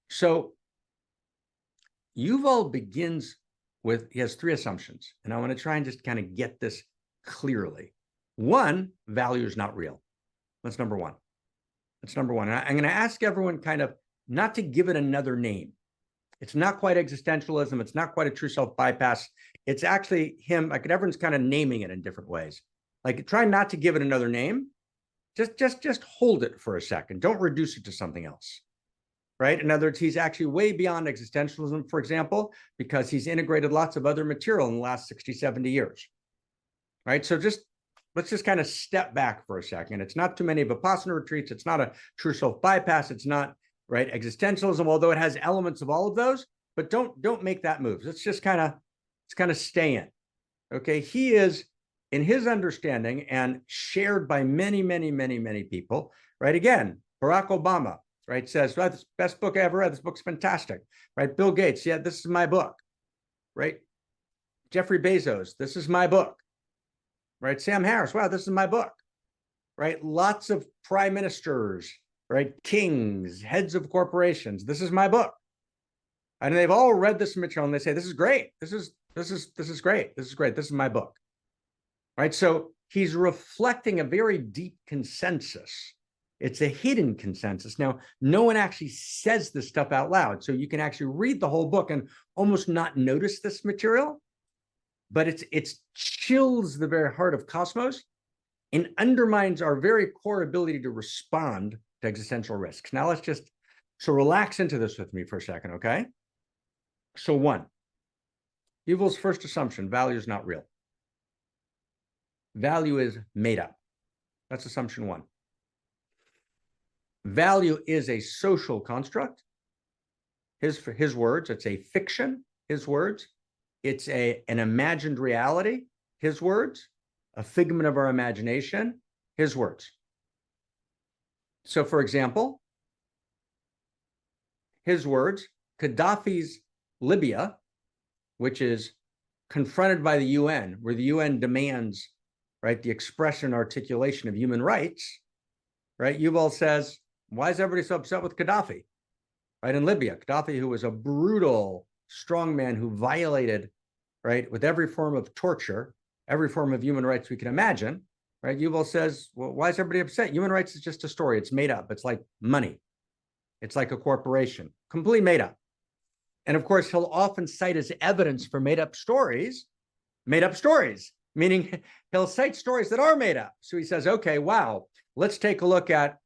So Yuval begins with, he has three assumptions, and I want to try and just kind of get this clearly. One, value is not real. That's number one. That's number one. And I'm going to ask everyone kind of not to give it another name. It's not quite existentialism. It's not quite a true self bypass. It's actually him, like everyone's kind of naming it in different ways. Like, try not to give it another name. Just hold it for a second. Don't reduce it to something else. Right? In other words, he's actually way beyond existentialism, for example, because he's integrated lots of other material in the last 60, 70 years. Right? So let's just kind of step back for a second. It's not too many Vipassana retreats. It's not a true self bypass. It's not, right, existentialism, although it has elements of all of those, but don't make that move. Let's just kind of stay in. Okay. He is, in his understanding and shared by many, many, many, many people, right? Again, Barack Obama, right, says, well, this best book I ever read. This book's fantastic, right? Bill Gates, yeah, this is my book, right? Jeffrey Bezos, this is my book, right? Sam Harris, wow, this is my book, right? Lots of prime ministers, right? Kings, heads of corporations, this is my book. And they've all read this material and they say, this is great. This is great. This is great. This is my book, right? So he's reflecting a very deep consensus. It's a hidden consensus. Now, no one actually says this stuff out loud. So you can actually read the whole book and almost not notice this material, but it's chills the very heart of Cosmos and undermines our very core ability to respond to existential risks. Now so relax into this with me for a second, okay? So one, evil's first assumption, value is not real. Value is made up. That's assumption one. Value is a social construct. His words, it's a fiction, his words. It's an imagined reality, his words. A figment of our imagination, his words. So for example, his words, Gaddafi's Libya, which is confronted by the UN, where the UN demands, right, the expression and articulation of human rights, right? Yuval says, why is everybody so upset with Gaddafi, right? In Libya, Gaddafi, who was a brutal strongman who violated, right, with every form of torture, every form of human rights we can imagine, right? Yuval says, well, why is everybody upset? Human rights is just a story. It's made up. It's like money. It's like a corporation, completely made up. And of course, he'll often cite as evidence for made up stories, meaning he'll cite stories that are made up. So he says, okay, wow, let's take a look at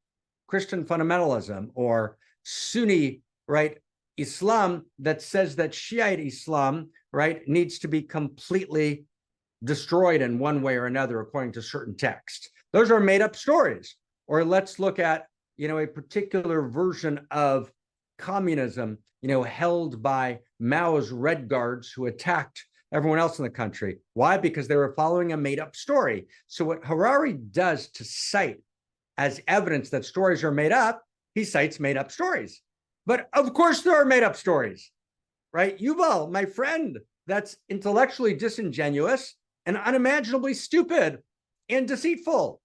Christian fundamentalism or Sunni, right, Islam that says that Shiite Islam, right, needs to be completely destroyed in one way or another according to certain texts. Those are made up stories. Or let's look at, a particular version of communism, held by Mao's Red Guards who attacked everyone else in the country. Why? Because they were following a made up story. So what Harari does to cite as evidence that stories are made up, he cites made up stories. But of course there are made up stories, right? Yuval, my friend, that's intellectually disingenuous and unimaginably stupid and deceitful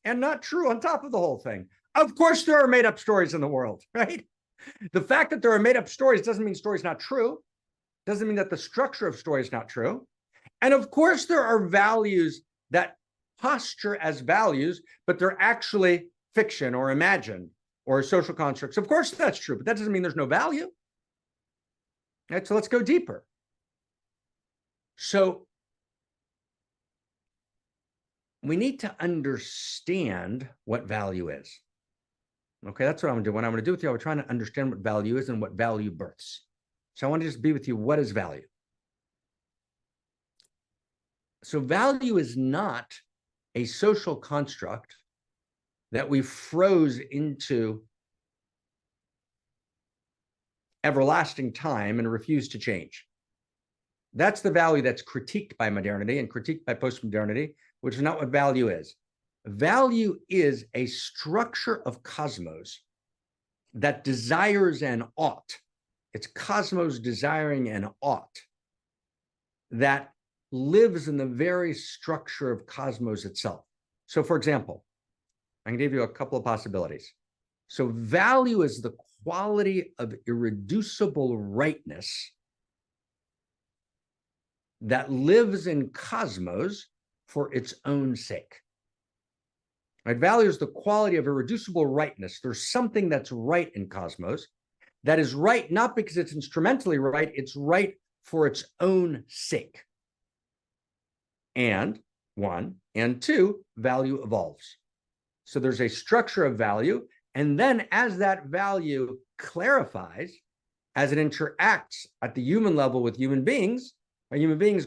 and not true on top of the whole thing. Of course there are made up stories in the world, right? The fact that there are made up stories doesn't mean story's not true. Doesn't mean that the structure of story is not true. And of course there are values that posture as values, but they're actually fiction or imagined or social constructs. Of course that's true, but that doesn't mean there's no value. Right, so let's go deeper. So we need to understand what value is. Okay, that's what I'm going to do. What I'm going to do with you, I'm trying to understand what value is and what value births. So I want to just be with you. What is value? So value is not a social construct that we froze into everlasting time and refuse to change. That's the value that's critiqued by modernity and critiqued by postmodernity, which is not what value is. Value is a structure of cosmos that desires an ought. It's cosmos desiring an ought that lives in the very structure of cosmos itself. So for example, I can give you a couple of possibilities. So value is the quality of irreducible rightness that lives in cosmos for its own sake. Right? Value is the quality of irreducible rightness. There's something that's right in cosmos that is right, not because it's instrumentally right, it's right for its own sake. And one, and two, value evolves. So there's a structure of value, and then as that value clarifies, as it interacts at the human level with human beings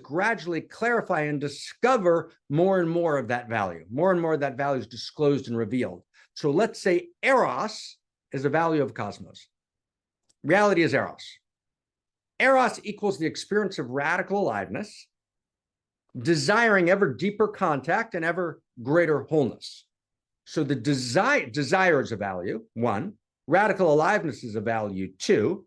gradually clarify and discover more and more of that value. More and more of that value is disclosed and revealed. So let's say Eros is a value of cosmos. Reality is Eros. Eros equals the experience of radical aliveness, desiring ever deeper contact and ever greater wholeness. So the desire is a value, one. Radical aliveness is a value, two.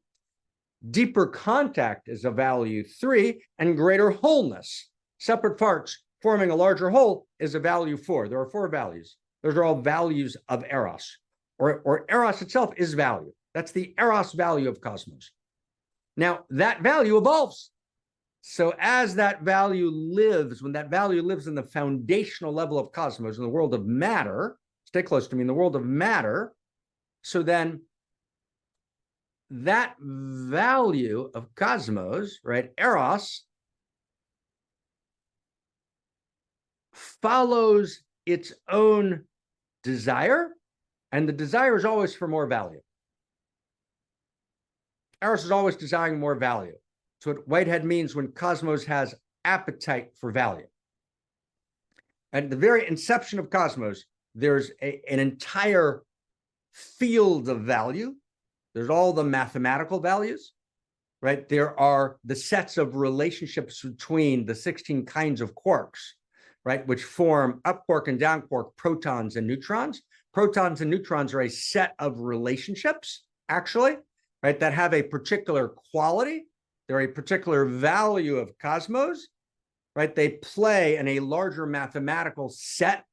Deeper contact is a value, three. And greater wholeness, separate parts forming a larger whole, is a value, four. There are four values. Those are all values of Eros, or Eros itself is value. That's the Eros value of cosmos. Now, that value evolves. So as that value lives, when that value lives in the foundational level of cosmos, in the world of matter, stay close to me, in the world of matter, so then that value of cosmos, right, Eros, follows its own desire, and the desire is always for more value. Eros is always desiring more value. So what Whitehead means when cosmos has appetite for value. At the very inception of cosmos, there's an entire field of value. There's all the mathematical values, right? There are the sets of relationships between the 16 kinds of quarks, right, which form up quark and down quark, protons and neutrons. Protons and neutrons are a set of relationships, actually, right, that have a particular quality. They're a particular value of cosmos, right? They play in a larger mathematical set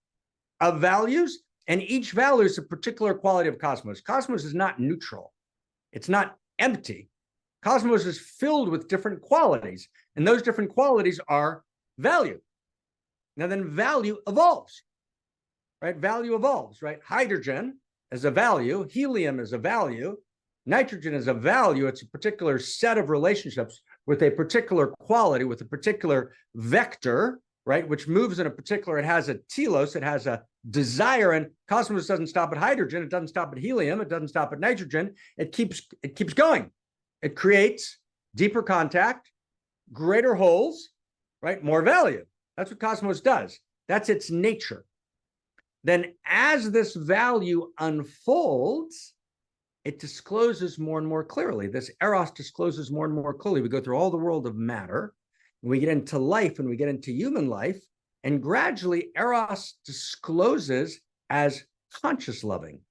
of values, and each value is a particular quality of cosmos. Cosmos is not neutral. It's not empty. Cosmos is filled with different qualities, and those different qualities are value. Now then value evolves, right? Value evolves, right? Hydrogen is a value, helium is a value, nitrogen is a value. It's a particular set of relationships with a particular quality, with a particular vector, right, which moves in a particular, it has a telos, it has a desire, and cosmos doesn't stop at hydrogen, it doesn't stop at helium, it doesn't stop at nitrogen, it keeps going. It creates deeper contact, greater wholes, right, more value. That's what cosmos does. That's its nature. Then as this value unfolds, it discloses more and more clearly. This Eros discloses more and more clearly. We go through all the world of matter, and we get into life, and we get into human life, and gradually Eros discloses as conscious loving,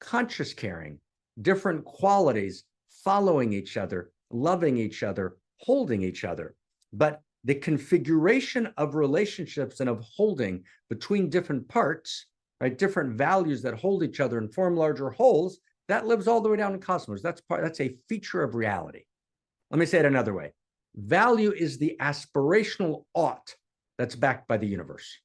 conscious caring, different qualities, following each other, loving each other, holding each other. But the configuration of relationships and of holding between different parts, right, different values that hold each other and form larger wholes, that lives all the way down in cosmos. That's a feature of reality. Let me say it another way. Value is the aspirational ought that's backed by the universe.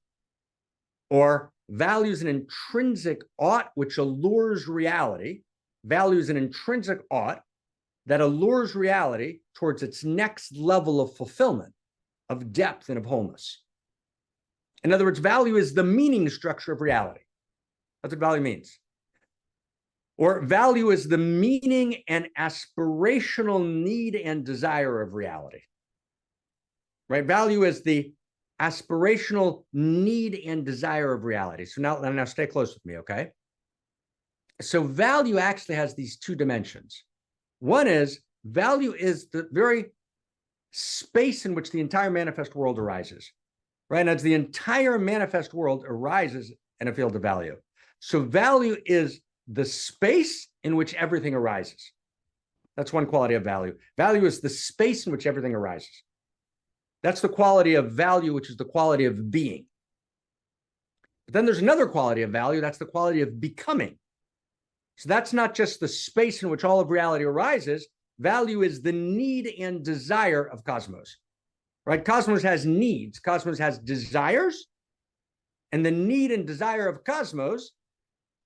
Or value is an intrinsic ought which allures reality. Value is an intrinsic ought that allures reality towards its next level of fulfillment, of depth, and of wholeness. In other words, value is the meaning structure of reality. That's what value means. Or value is the meaning and aspirational need and desire of reality, right? Value is the aspirational need and desire of reality. So now stay close with me, okay? So value actually has these two dimensions. One is value is the very space in which the entire manifest world arises, right? And as the entire manifest world arises in a field of value. So value is the space in which everything arises. That's one quality of value. Value is the space in which everything arises. That's the quality of value, which is the quality of being. But then there's another quality of value, that's the quality of becoming. So that's not just the space in which all of reality arises. Value is the need and desire of cosmos, right? Cosmos has needs, cosmos has desires, and the need and desire of cosmos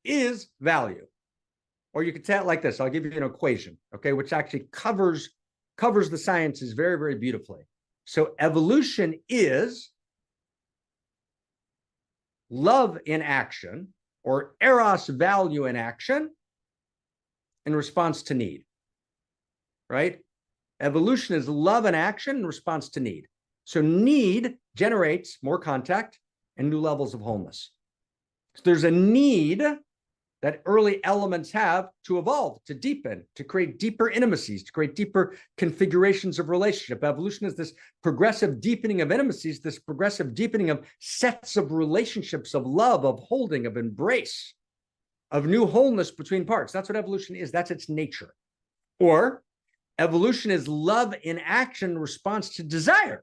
is value. Or you could say it like this. I'll give you an equation, okay, which actually covers the sciences very, very beautifully. So evolution is love in action, or eros, value in action, in response to need, right? Evolution is love in action in response to need. So need generates more contact and new levels of wholeness. So there's a need that early elements have to evolve, to deepen, to create deeper intimacies, to create deeper configurations of relationship. Evolution is this progressive deepening of intimacies, this progressive deepening of sets of relationships, of love, of holding, of embrace, of new wholeness between parts. That's what evolution is. That's its nature. Or evolution is love in action in response to desire.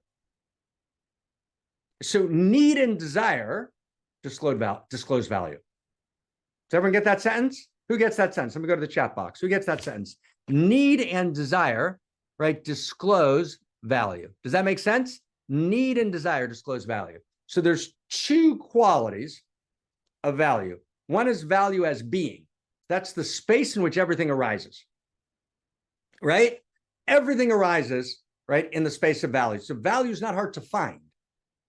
So need and desire disclose value. Does everyone get that sentence? Who gets that sentence? Let me go to the chat box. Who gets that sentence? Need and desire, right, disclose value. Does that make sense? Need and desire disclose value. So there's two qualities of value. One is value as being. That's the space in which everything arises, right? Everything arises, right, in the space of value. So value is not hard to find.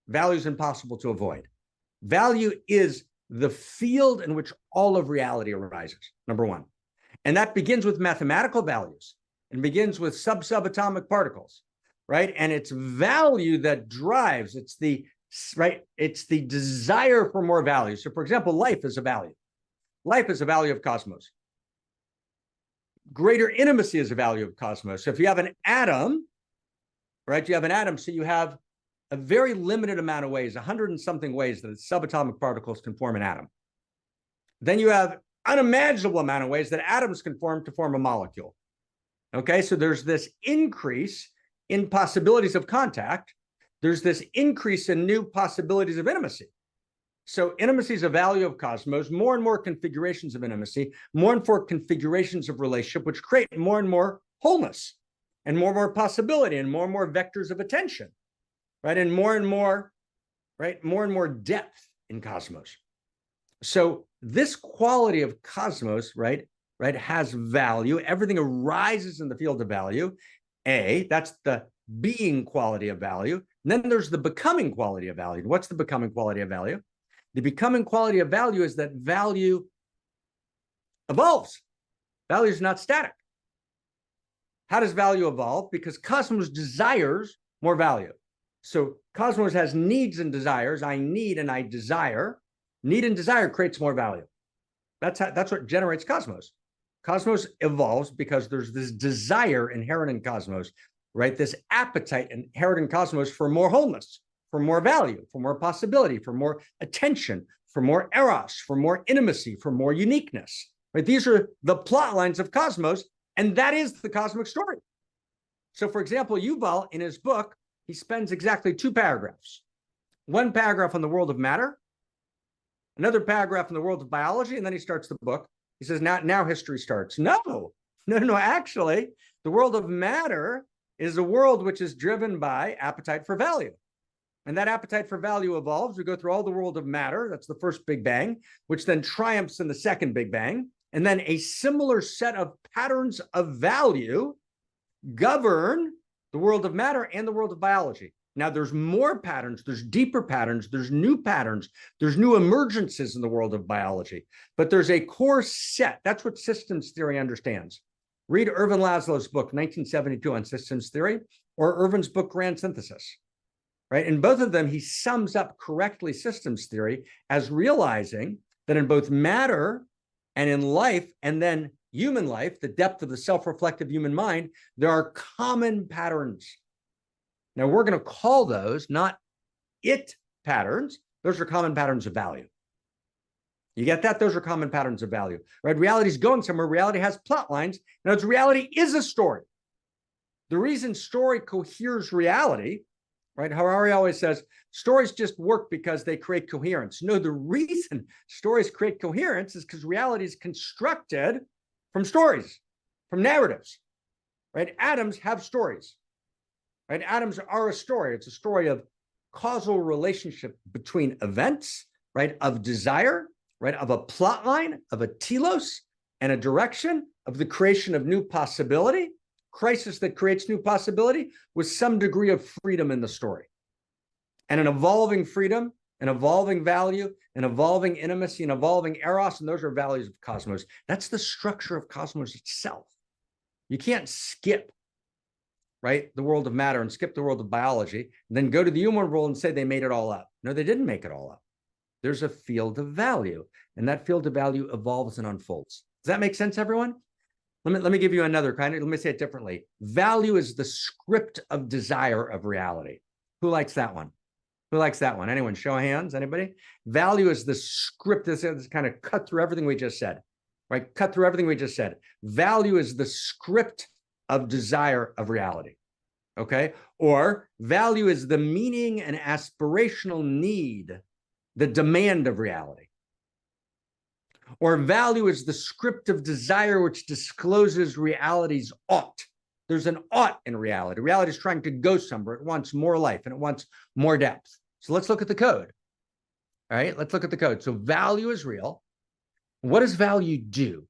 Value is impossible to avoid. Value is the field in which all of reality arises, number one. And that begins with mathematical values and begins with subatomic particles, right? And it's value that drives, it's the desire for more value. So for example, life is a value. Life is a value of cosmos. Greater intimacy is a value of cosmos. So if you have an atom, right, you have an atom, so you have a very limited amount of ways, 100 and something ways that subatomic particles can form an atom. Then you have unimaginable amount of ways that atoms can form to form a molecule. Okay, so there's this increase in possibilities of contact. There's this increase in new possibilities of intimacy. So intimacy is a value of cosmos, more and more configurations of intimacy, more and more configurations of relationship, which create more and more wholeness and more possibility and more vectors of attention. Right, and more, right, more and more depth in cosmos. So this quality of cosmos, right, has value. Everything arises in the field of value. That's the being quality of value. And then there's the becoming quality of value. What's the becoming quality of value? The becoming quality of value is that value evolves. Value is not static. How does value evolve? Because cosmos desires more value. So cosmos has needs and desires. I need and I desire. Need and desire creates more value. That's what generates cosmos. Cosmos evolves because there's this desire inherent in cosmos, right? This appetite inherent in cosmos for more wholeness, for more value, for more possibility, for more attention, for more eros, for more intimacy, for more uniqueness, right? These are the plot lines of cosmos, and that is the cosmic story. So for example, Yuval, in his book, he spends exactly 2 paragraphs. One paragraph on the world of matter, another paragraph on the world of biology, and then he starts the book. He says, now history starts. No, actually, the world of matter is a world which is driven by appetite for value. And that appetite for value evolves. We go through all the world of matter. That's the first Big Bang, which then triumphs in the second Big Bang. And then a similar set of patterns of value govern the world of matter and the world of biology. Now, there's more patterns, there's deeper patterns, there's new patterns, there's new emergences in the world of biology, but there's a core set. That's what systems theory understands. Read Ervin Laszlo's book, 1972, on systems theory, or Ervin's book, Grand Synthesis, right? In both of them, he sums up correctly systems theory as realizing that in both matter and in life, and then human life, the depth of the self-reflective human mind, there are common patterns. Now, we're going to call those not it patterns. Those are common patterns of value. You get that? Those are common patterns of value, right? Reality is going somewhere. Reality has plot lines. Now, reality is a story. The reason story coheres reality, right? Harari always says, stories just work because they create coherence. No, the reason stories create coherence is because reality is constructed from stories, from narratives, right? Atoms have stories, right? Atoms are a story. It's a story of causal relationship between events, right? Of desire, right? Of a plot line, of a telos, and a direction, of the creation of new possibility, crisis that creates new possibility with some degree of freedom in the story. And an evolving freedom an evolving value, an evolving intimacy, an evolving eros, and those are values of cosmos. That's the structure of cosmos itself. You can't skip, right, the world of matter and skip the world of biology, and then go to the human world and say they made it all up. No, they didn't make it all up. There's a field of value, and that field of value evolves and unfolds. Does that make sense, everyone? Let me give you another kind of, let me say it differently. Value is the script of desire of reality. Who likes that one? Who likes that one? Anyone? Show of hands, anybody? Value is the script. This kind of cut through everything we just said, right? Cut through everything we just said. Value is the script of desire of reality, okay? Or value is the meaning and aspirational need, the demand of reality. Or value is the script of desire which discloses reality's ought. There's an ought in reality. Reality is trying to go somewhere. It wants more life and it wants more depth. So let's look at the code. All right, let's look at the code. So value is real. What does value do?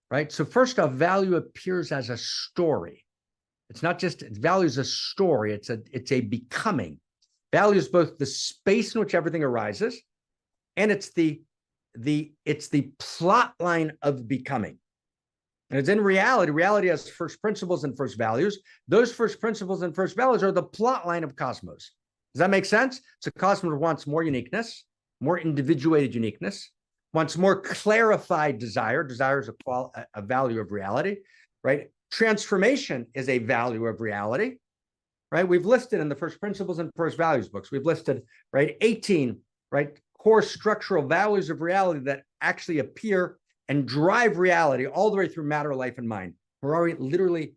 Right? So first off, value appears as a story. It's not just, value is a story. It's a becoming. Value is both the space in which everything arises, and it's the plot line of becoming. And it's in reality. Reality has first principles and first values. Those first principles and first values are the plot line of cosmos. Does that make sense? So cosmos wants more uniqueness, more individuated uniqueness, wants more clarified desire. Desire is a value of reality, right? Transformation is a value of reality, right? We've listed in the first principles and first values books, we've listed, right, 18, right, core structural values of reality that actually appear and drive reality all the way through matter, life, and mind. We're already literally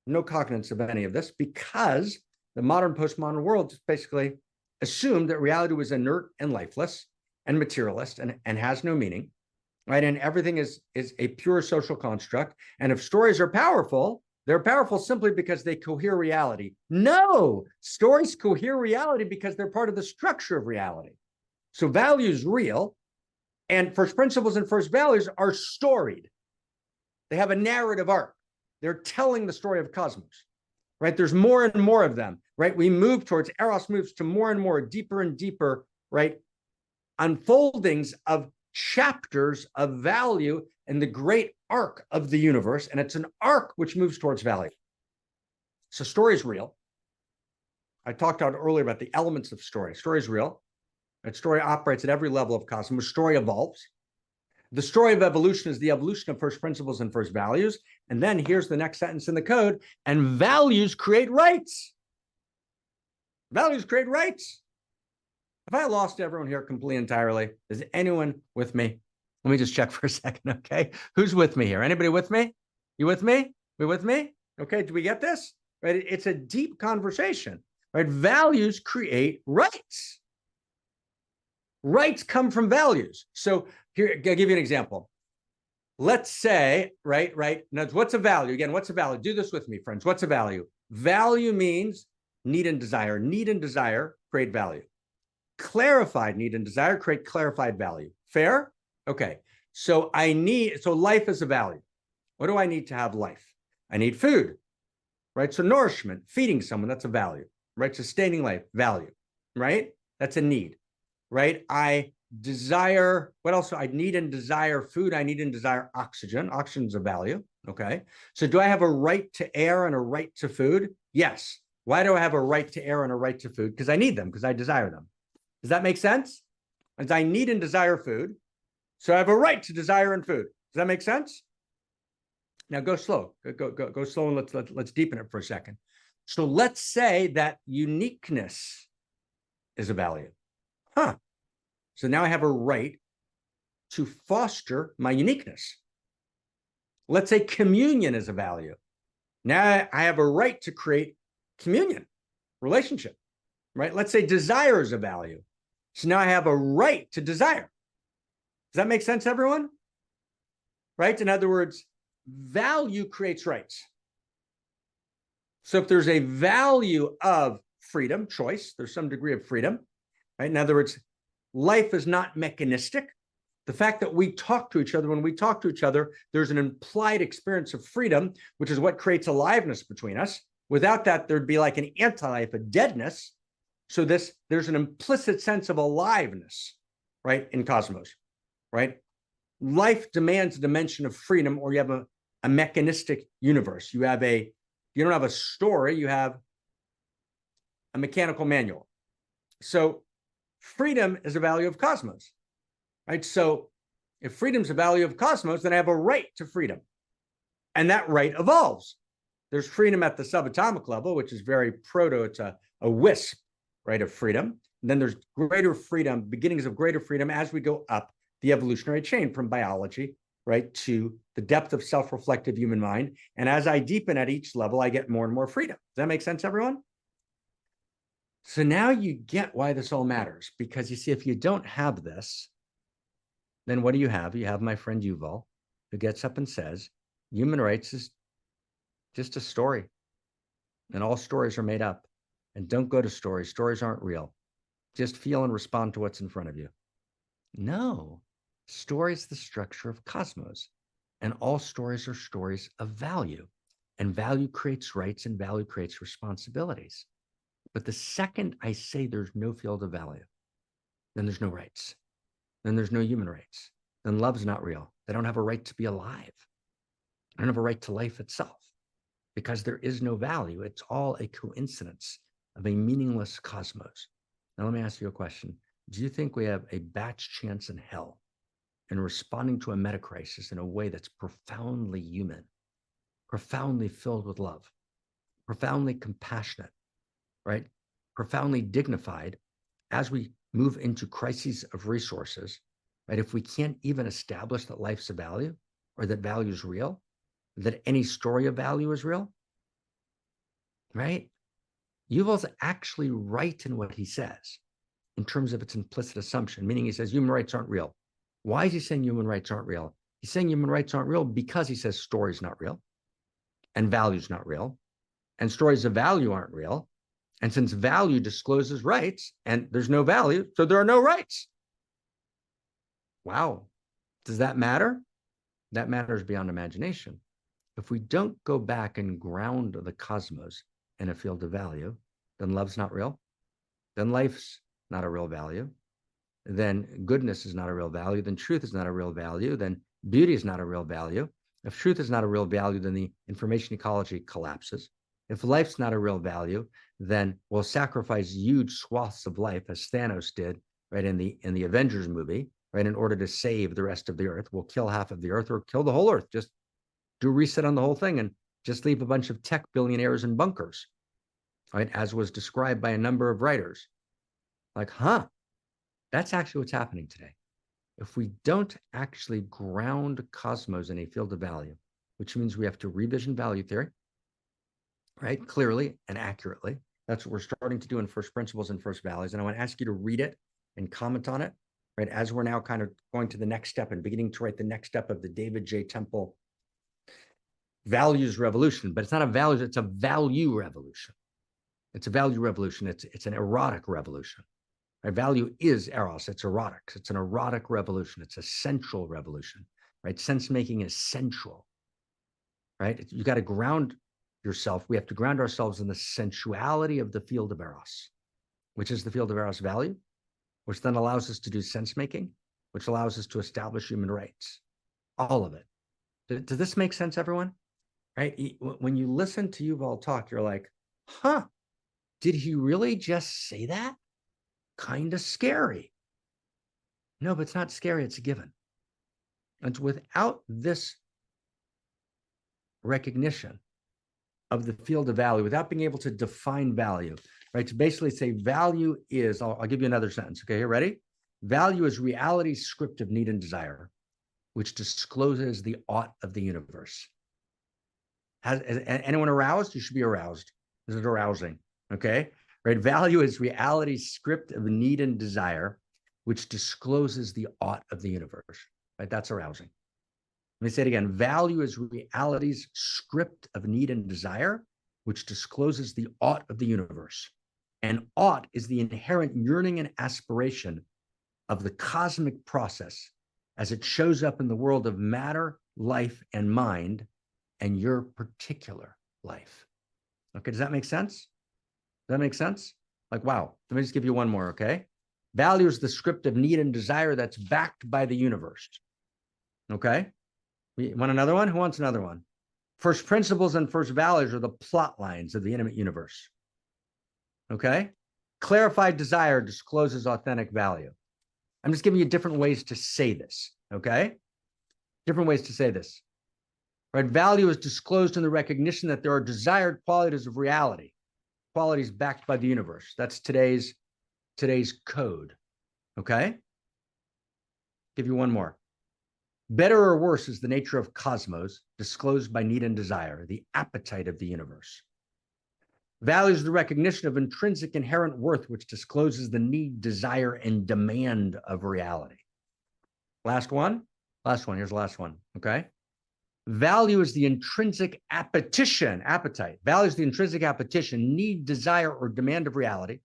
no cognizance of any of this because the modern postmodern world just basically assumed that reality was inert and lifeless and materialist and has no meaning, right? And everything is a pure social construct. And if stories are powerful, they're powerful simply because they cohere reality. No, stories cohere reality because they're part of the structure of reality. So value is real, and first principles and first values are storied. They have a narrative arc. They're telling the story of cosmos, right? There's more and more of them, right? We move towards, Eros moves to more and more, deeper and deeper, right? Unfoldings of chapters of value in the great arc of the universe, and it's an arc which moves towards value. So story is real. I talked out earlier about the elements of story. Story is real. That story operates at every level of cosmos. Story evolves. The story of evolution is the evolution of first principles and first values. And then here's the next sentence in the code. And values create rights. Values create rights. Have I lost everyone here completely entirely? Is anyone with me? Let me just check for a second, okay? Who's with me here? Anybody with me? You with me? We with me? Okay, do we get this? Right? It's a deep conversation, right? Values create rights. Rights come from values. So here, I'll give you an example. Let's say, right? Now, what's a value? Again, what's a value? Do this with me, friends. What's a value? Value means need and desire. Need and desire create value. Clarified need and desire create clarified value. Fair? Okay. So life is a value. What do I need to have life? I need food, right? So nourishment, feeding someone, that's a value, right? Sustaining life, value, right? That's a need. Right? I desire, what else? I need and desire food. I need and desire oxygen. Oxygen is a value. Okay. So do I have a right to air and a right to food? Yes. Why do I have a right to air and a right to food? Because I need them, because I desire them. Does that make sense? As I need and desire food. So I have a right to desire and food. Does that make sense? Now go slow. Go slow, and let's deepen it for a second. So let's say that uniqueness is a value. Huh. So now I have a right to foster my uniqueness. Let's say communion is a value. Now I have a right to create communion, relationship, right? Let's say desire is a value. So now I have a right to desire. Does that make sense, everyone? Right? In other words, value creates rights. So if there's a value of freedom, choice, there's some degree of freedom. Right? In other words, life is not mechanistic. The fact that we talk to each other, when we talk to each other, there's an implied experience of freedom, which is what creates aliveness between us. Without that, there'd be like an anti-life, a deadness. So there's an implicit sense of aliveness, right, in cosmos, right? Life demands a dimension of freedom, or you have a mechanistic universe. You don't have a story, you have a mechanical manual. So freedom is a value of cosmos, right? So if freedom's a value of cosmos, then I have a right to freedom. And that right evolves. There's freedom at the subatomic level, which is very it's a wisp, right, of freedom. And then there's greater freedom, beginnings of greater freedom as we go up the evolutionary chain from biology, right, to the depth of self-reflective human mind. And as I deepen at each level, I get more and more freedom. Does that make sense, everyone? So now you get why this all matters, because you see, if you don't have this, then what do you have? You have my friend Yuval, who gets up and says, human rights is just a story, and all stories are made up. And don't go to stories. Stories aren't real. Just feel and respond to what's in front of you. No, stories the structure of cosmos, and all stories are stories of value, and value creates rights, and value creates responsibilities. But the second I say there's no field of value, then there's no rights. Then there's no human rights. Then love's not real. They don't have a right to be alive. They don't have a right to life itself, because there is no value. It's all a coincidence of a meaningless cosmos. Now, let me ask you a question. Do you think we have a batch chance in hell in responding to a meta crisis in a way that's profoundly human, profoundly filled with love, profoundly compassionate, right? Profoundly dignified as we move into crises of resources, right? If we can't even establish that life's a value, or that value is real, that any story of value is real, right? Yuval's actually right in what he says in terms of its implicit assumption, meaning he says human rights aren't real. Why is he saying human rights aren't real? He's saying human rights aren't real because he says story's not real, and value's not real, and stories of value aren't real. And since value discloses rights, and there's no value, so there are no rights. Wow. Does that matter? That matters beyond imagination. If we don't go back and ground the cosmos in a field of value, then love's not real. Then life's not a real value. Then goodness is not a real value. Then truth is not a real value. Then beauty is not a real value. If truth is not a real value, then the information ecology collapses. If life's not a real value, then we'll sacrifice huge swaths of life, as Thanos did, right, in the Avengers movie, right, in order to save the rest of the earth. We'll kill half of the earth, or kill the whole earth. Just do a reset on the whole thing and just leave a bunch of tech billionaires in bunkers, right, as was described by a number of writers. Like, that's actually what's happening today. If we don't actually ground cosmos in a field of value, which means we have to revision value theory, right, clearly and accurately. That's what we're starting to do in First Principles and First Values. And I want to ask you to read it and comment on it, right, as we're now kind of going to the next step and beginning to write the next step of the David J. Temple values revolution. But it's not a values, it's a value revolution. It's a value revolution. It's an erotic revolution. Right? Value is Eros. It's erotic. It's an erotic revolution. It's a sensual revolution, right? Sense making is sensual, right? You got to ground yourself. We have to ground ourselves in the sensuality of the field of Eros, which is the field of Eros value, which then allows us to do sense making, which allows us to establish human rights. All of it. Does this make sense, everyone? Right? When you listen to Yuval talk, you're like, did he really just say that? Kind of scary. No, but it's not scary. It's a given. And without this recognition of the field of value, without being able to define value, right? To basically say value is, I'll give you another sentence. Okay, here, ready? Value is reality's script of need and desire, which discloses the ought of the universe. Has anyone aroused? You should be aroused. This is arousing. Okay. Right? Value is reality's script of need and desire, which discloses the ought of the universe. Right? That's arousing. Let me say it again. Value is reality's script of need and desire, which discloses the ought of the universe. And ought is the inherent yearning and aspiration of the cosmic process as it shows up in the world of matter, life, and mind, and your particular life. Okay, does that make sense? Does that make sense? Like, wow. Let me just give you one more, okay? Value is the script of need and desire that's backed by the universe. Okay? You want another one? Who wants another one? First principles and first values are the plot lines of the intimate universe. Okay? Clarified desire discloses authentic value. I'm just giving you different ways to say this. Okay? Different ways to say this. Right? Value is disclosed in the recognition that there are desired qualities of reality, qualities backed by the universe. That's today's code. Okay? Give you one more. Better or worse is the nature of cosmos, disclosed by need and desire, the appetite of the universe. Value is the recognition of intrinsic inherent worth, which discloses the need, desire, and demand of reality. Last one. Here's the last one. Okay. Value is the intrinsic appetite. Value is the intrinsic appetition, need, desire, or demand of reality,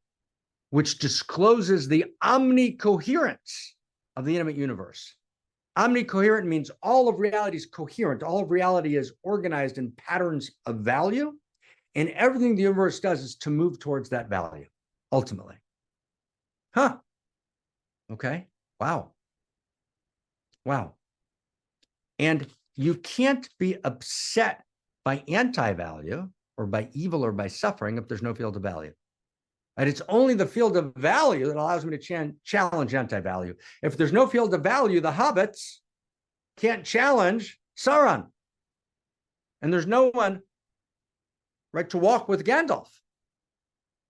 which discloses the omnicoherence of the intimate universe. Omnicoherent means all of reality is coherent. All of reality is organized in patterns of value. And everything the universe does is to move towards that value, ultimately. Huh. Okay. Wow. And you can't be upset by anti-value or by evil or by suffering if there's no field of value. And it's only the field of value that allows me to challenge anti-value. If there's no field of value, the hobbits can't challenge Sauron. And there's no one, right, to walk with Gandalf.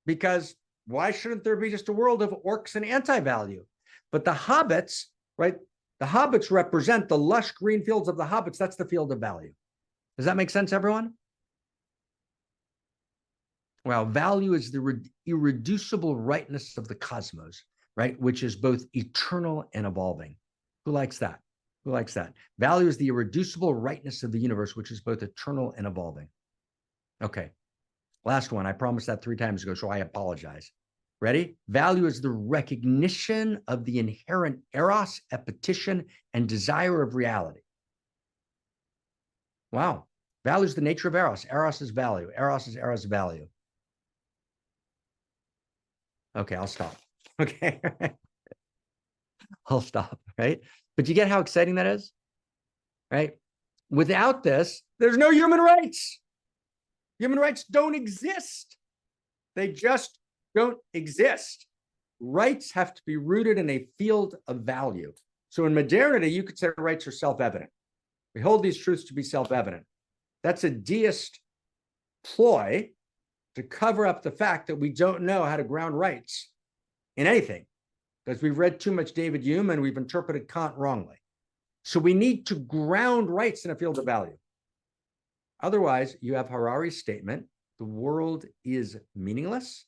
Because why shouldn't there be just a world of orcs and anti-value? But the hobbits, right, the hobbits represent the lush green fields of the hobbits. That's the field of value. Does that make sense, everyone? Well, value is the irreducible rightness of the cosmos, right? Which is both eternal and evolving. Who likes that? Who likes that? Value is the irreducible rightness of the universe, which is both eternal and evolving. Okay. Last one. I promised that 3 times ago, so I apologize. Ready? Value is the recognition of the inherent eros, appetition, and desire of reality. Wow. Value is the nature of eros. Eros is value. Eros is eros value. Okay, I'll stop. Okay. I'll stop, right? But you get how exciting that is, right? Without this, there's no human rights. Human rights don't exist. They just don't exist. Rights have to be rooted in a field of value. So in modernity, you could say rights are self-evident. We hold these truths to be self-evident. That's a deist ploy to cover up the fact that we don't know how to ground rights in anything, because we've read too much David Hume and we've interpreted Kant wrongly. So we need to ground rights in a field of value. Otherwise, you have Harari's statement, the world is meaningless.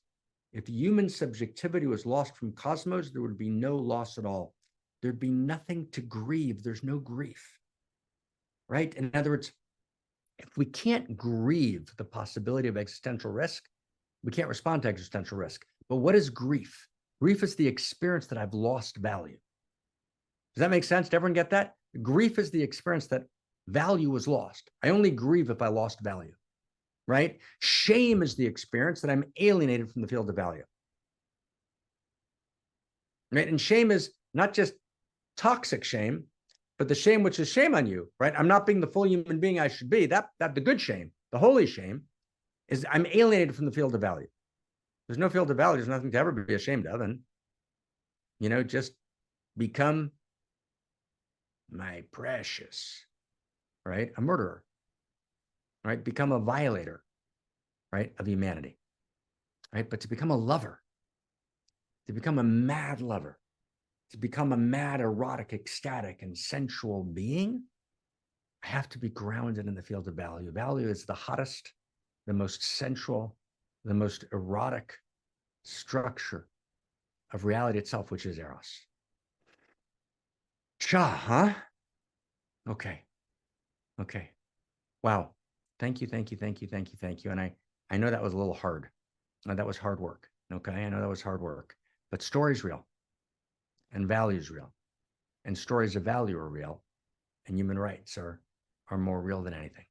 If human subjectivity was lost from cosmos, there would be no loss at all. There'd be nothing to grieve. There's no grief, right? In other words, if we can't grieve the possibility of existential risk, we can't respond to existential risk. But what is grief? Grief is the experience that I've lost value. Does that make sense? Did everyone get that? Grief is the experience that value was lost. I only grieve if I lost value, right? Shame is the experience that I'm alienated from the field of value, right? And shame is not just toxic shame, but the shame which is shame on you, right? I'm not being the full human being I should be. That the good shame, the holy shame, is I'm alienated from the field of value. There's no field of value. There's nothing to ever be ashamed of. And, just become my precious, right? A murderer, right? Become a violator, right? Of humanity, right? But to become a lover, to become a mad lover, to become a mad, erotic, ecstatic, and sensual being, I have to be grounded in the field of value. Value is the hottest, the most sensual, the most erotic structure of reality itself, which is Eros. Cha, huh? Okay. Wow. Thank you. And I know that was a little hard. That was hard work. Okay. I know that was hard work. But story's real. And value is real. And stories of value are real. And human rights are more real than anything.